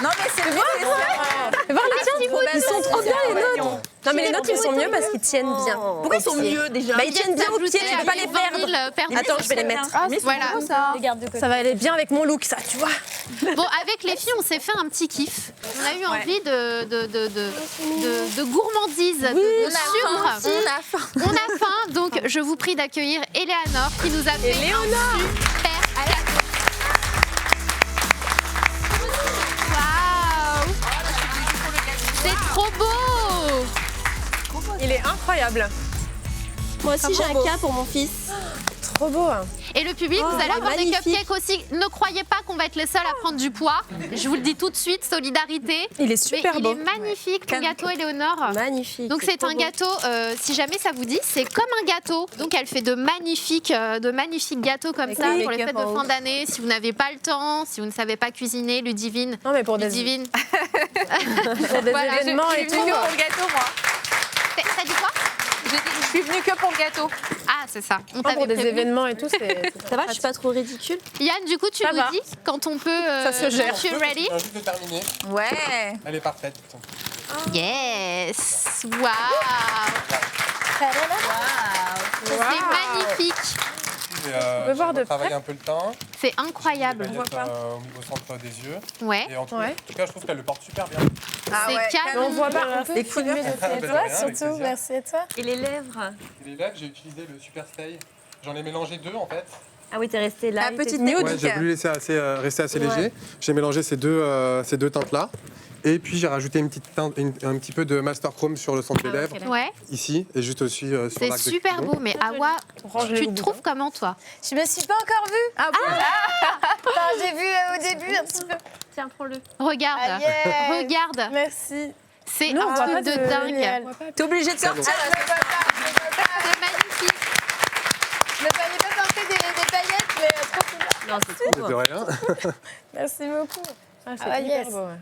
Non mais c'est vrai. Voir les tiens, ils sont trop bien les nôtres. Non mais les nôtres ils sont mieux parce qu'ils tiennent bien. Pourquoi ils sont mieux déjà? Bah ils tiennent bien aux pieds, tu peux pas les perdre. Attends, je vais les mettre. Voilà. Ça va aller bien avec mon look, ça, tu vois. Bon, avec les filles, on s'est fait un petit kiff. On a eu envie de gourmandise, de sucre. On a faim, donc je vous prie d'accueillir Eleanor qui nous a fait un super cadeau. Waouh! C'est trop beau! Il est incroyable. Moi aussi, j'ai un cas pour mon fils. trop beau. Et le public, vous allez avoir des cupcakes aussi. Ne croyez pas qu'on va être les seuls à prendre du poids. Je vous le dis tout de suite, solidarité. Il est super Mais beau. il est magnifique, ton gâteau, Éléonore. Magnifique. Donc c'est un gâteau, si jamais ça vous dit, c'est comme un gâteau. Donc elle fait de magnifiques gâteaux comme ça des pour les make-up fêtes de en fin haut. d'année. Si vous n'avez pas le temps, si vous ne savez pas cuisiner, Ludivine. Non, mais pour des Ludivine. Pour des Voilà, événements Je et suis tout. venue que pour le gâteau, moi. T'as dit quoi? J'ai dit, je suis venue que pour le gâteau. Ah, c'est ça. On Non, t'avait pour des prévenu. événements et tout, c'est. Ça va, je suis pas trop ridicule. Yann, du coup, tu Ça nous va. dis quand on peut. Ça se gère. Tu es ready? Je viens juste de terminer. Ouais. Elle est parfaite. Yes! Waouh! C'est magnifique! On peut voir de travailler près. un peu le teint. C'est incroyable. Au centre des yeux. Ouais. Et en tout Ouais. cas, je trouve qu'elle le porte super bien. C'est canon. On voit pas. On peut Les filmer couleurs. de Avec toi, plaisir. surtout. Merci à toi. Et les lèvres. Et les lèvres, j'ai utilisé le Super Stay. J'en ai mélangé 2 en fait. Ah oui, t'es resté là. La petite nude. Ouais, j'ai voulu laisser rester assez léger. J'ai mélangé ces deux teintes-là. Et puis j'ai rajouté une petite teinte, un petit peu de Master Chrome sur le centre des lèvres, Ouais, ici, et juste aussi sur c'est l'arc de super Cupidon. beau. Mais Awa, On range les tu te boutons. trouves comment, toi? Je me suis pas encore vue. Ah bon Enfin, j'ai vu au début un petit peu. Tiens, prends-le. Regarde. Ah, yeah. Regarde. Merci. C'est Non, on un voit truc pas de de dingue. Léal. T'es obligé de sortir. C'est magnifique. Je me voyais pas porter des paillettes, mais trop cool. Non, c'est trop De beau. rien. Merci beaucoup. Ah, c'est Ah, hyper yes. beau. Ouais.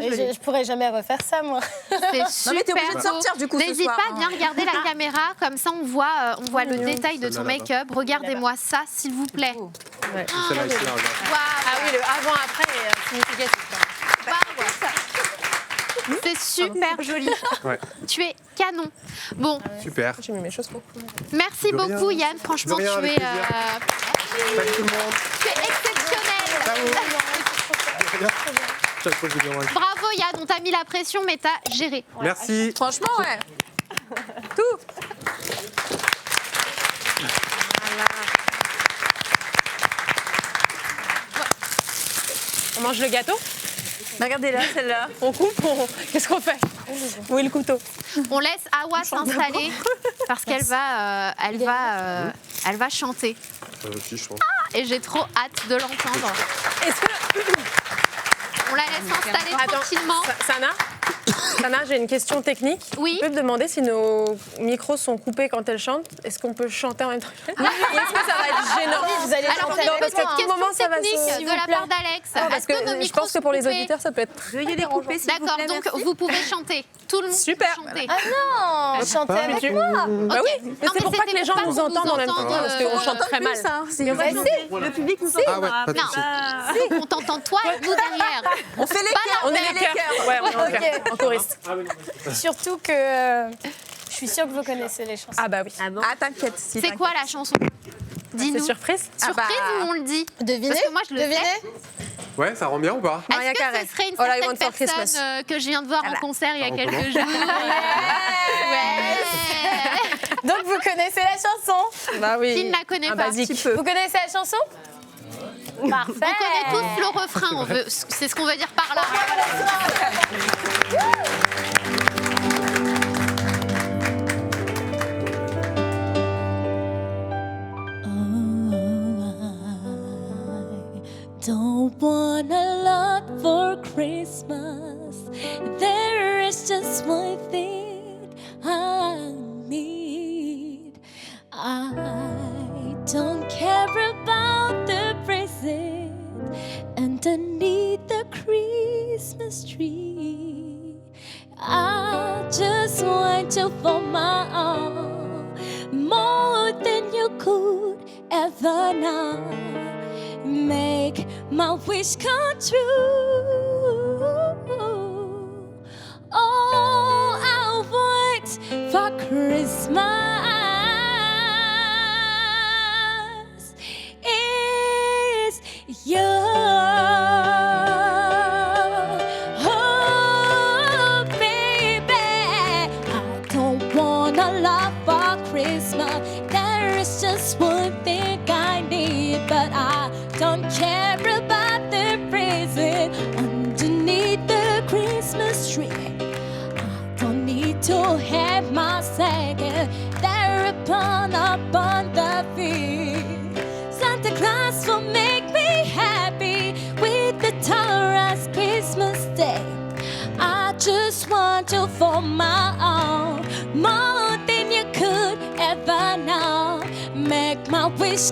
Et je pourrais jamais refaire ça, moi. C'est Non mais t'es obligé super de beau. sortir du coup ce N'hésite soir. pas à bien regarder la caméra, comme ça on voit le détail de ton Celle-là, là-bas. make-up. Regardez-moi ça, s'il vous plaît. Ouais. Celle-là ici, là, regarde. Waouh. Ah oui, le avant-après est significatif. C'est super joli. Ouais. Tu es canon. Bon, Super. J'ai mis mes choses pour. merci De rien. beaucoup Yann. Franchement, De rien, tu avec es plaisir. Salut tout le monde. exceptionnel. Chaque fois, je dis ouais. Bravo Yann, on t'a mis la pression, mais t'as géré. Merci. Franchement ouais. On mange le gâteau. Regardez-la celle-là. On coupe. Qu'est-ce qu'on fait? Où est le couteau? On laisse Awa s'installer parce qu'elle va, elle va chanter. Si, je pense. Et j'ai trop hâte de l'entendre. Est-ce que On la laisse s'installer Attends. tranquillement. Sana, j'ai une question technique. Oui. Tu peux me demander si nos micros sont coupés quand elle chante? Est-ce qu'on peut chanter en même temps? Ou est-ce que ça va être gênant? Vous allez Alors, on chanter a une avec parce qu'à moi, tout petite moment, question ça va se- technique s'il de vous la plaît. part d'Alex. Non, parce Est-ce que nos que je micros pense que sont pour les coupés auditeurs, ça peut être Veuillez les couper s'il vous D'accord, plaît. donc merci. vous pouvez chanter. Tout le monde Super. peut chanter. Ah non, chantez avec tu- moi. Bah oui, mais Non, c'est mais pour pas c'était que les pour gens pas nous qu'on entendent en même temps, entende, parce qu'on chante très mal. Le public nous Ah ouais, pas de souci. On t'entend toi et nous derrière. On fait les cœurs. On est les cœurs. Ouais, on est en cœur, en choriste. Surtout que je suis sûre que vous connaissez les chansons. Ah bah oui. Ah t'inquiète. si, C'est quoi la chanson? C'est Dis-nous. surprise. Surprise Ah bah. ou on le dit? Devinez. Parce que moi, je le Devinez. sais. Ouais, ça rend bien ou pas? Maria Est-ce que Carey. ce serait une All I certaine Want for personne Christmas. que je viens de voir Ah en bah. concert il y a Ça quelques recommence. jours? Ouais. Donc vous connaissez la chanson. Bah oui. Qui ne la connaît Un pas? basique. Vous connaissez la chanson? Parfait. On connaît tous le refrain, c'est ce qu'on veut dire par là. Don't want a lot for Christmas. There is just one thing I need. I don't care about the present underneath the Christmas tree. I just want you for my own, more than you could ever know. Make my wish come true. All I want for Christmas is you. Oh, baby, I don't want a lot for Christmas. There is just one thing I need, but I don't care about the present underneath the Christmas tree. I don't need to have my second.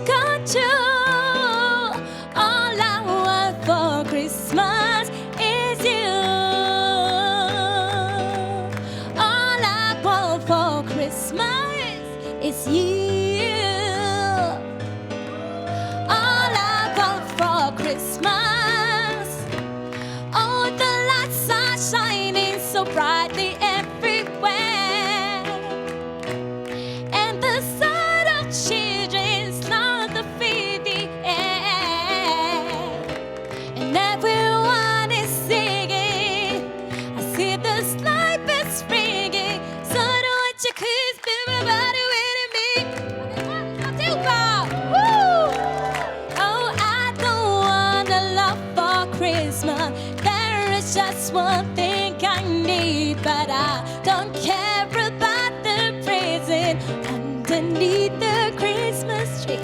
come true. All I want for Christmas is you. All I want for Christmas is you. All I want for Christmas. Oh, the lights are shining so brightly everywhere. And the sound of children start to fill the air. And everyone is singing. I see the sleigh bells ringing. So don't you kiss everybody with me. One, two, go! Woo! Oh, I don't want a lot for Christmas. There is just one thing I need, but I don't care about the present underneath the Christmas tree.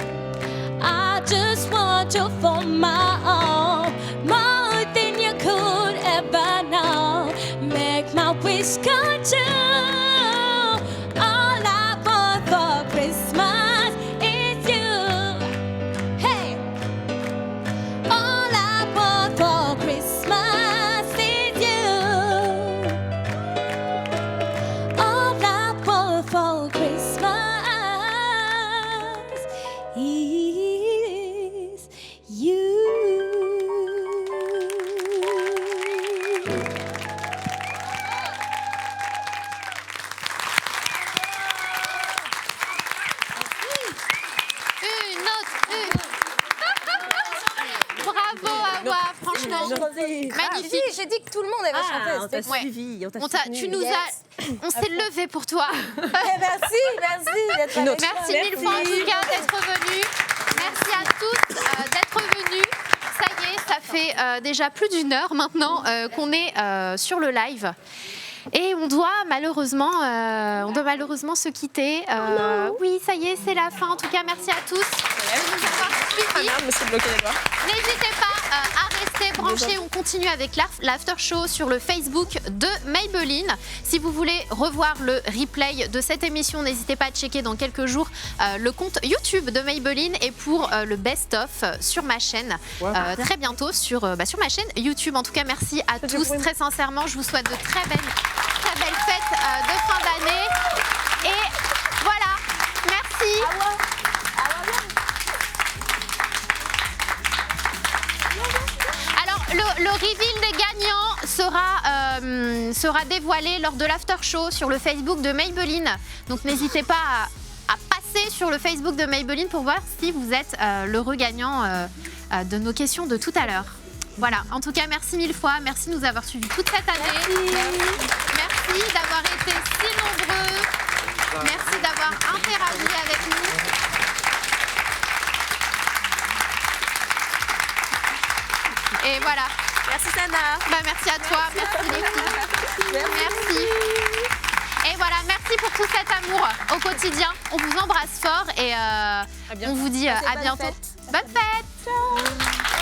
I just want you for my own, more than you could ever know. Make my wish come true. All I want for Christmas is you. Hey! All I want for Christmas is you. All I want for Christmas is you. Une autre. Bravo à moi, franchement. Magnifique. J'ai dit que tout le monde avait chanté. Ah, c'était- on t'a suivi, on t'a Tu nous as... On s'est levé pour toi. Merci d'être avec Merci mille fois en tout cas d'être venu. Merci à toutes d'être venues. Ça y est, ça fait déjà plus d'une heure maintenant qu'on est sur le live. Et on doit malheureusement se quitter. Oui, ça y est, c'est la fin. En tout cas, merci à tous de nous avoir suivis. Je me suis bloqué les doigts. N'hésitez pas à rester branchés. On continue avec l'after show sur le Facebook de Maybelline. Si vous voulez revoir le replay de cette émission, n'hésitez pas à checker dans quelques jours le compte YouTube de Maybelline et pour le best-of sur ma chaîne très bientôt sur ma chaîne YouTube. En tout cas, merci à tous. Très sincèrement, je vous souhaite de très belles fêtes de fin d'année. Et voilà, merci. Alors, le reveal des gagnants sera dévoilé lors de l'after show sur le Facebook de Maybelline. Donc, n'hésitez pas à passer sur le Facebook de Maybelline pour voir si vous êtes l'heureux gagnant de nos questions de tout à l'heure. Voilà, en tout cas, merci mille fois. Merci de nous avoir suivis toute cette année. Merci d'avoir été si nombreux. Merci d'avoir interagi avec nous. Et voilà. Merci Sana. Merci à toi. Merci les filles. Merci. Et voilà, merci pour tout cet amour au quotidien. On vous embrasse fort et on vous dit à bientôt. Bonne fête. Ciao.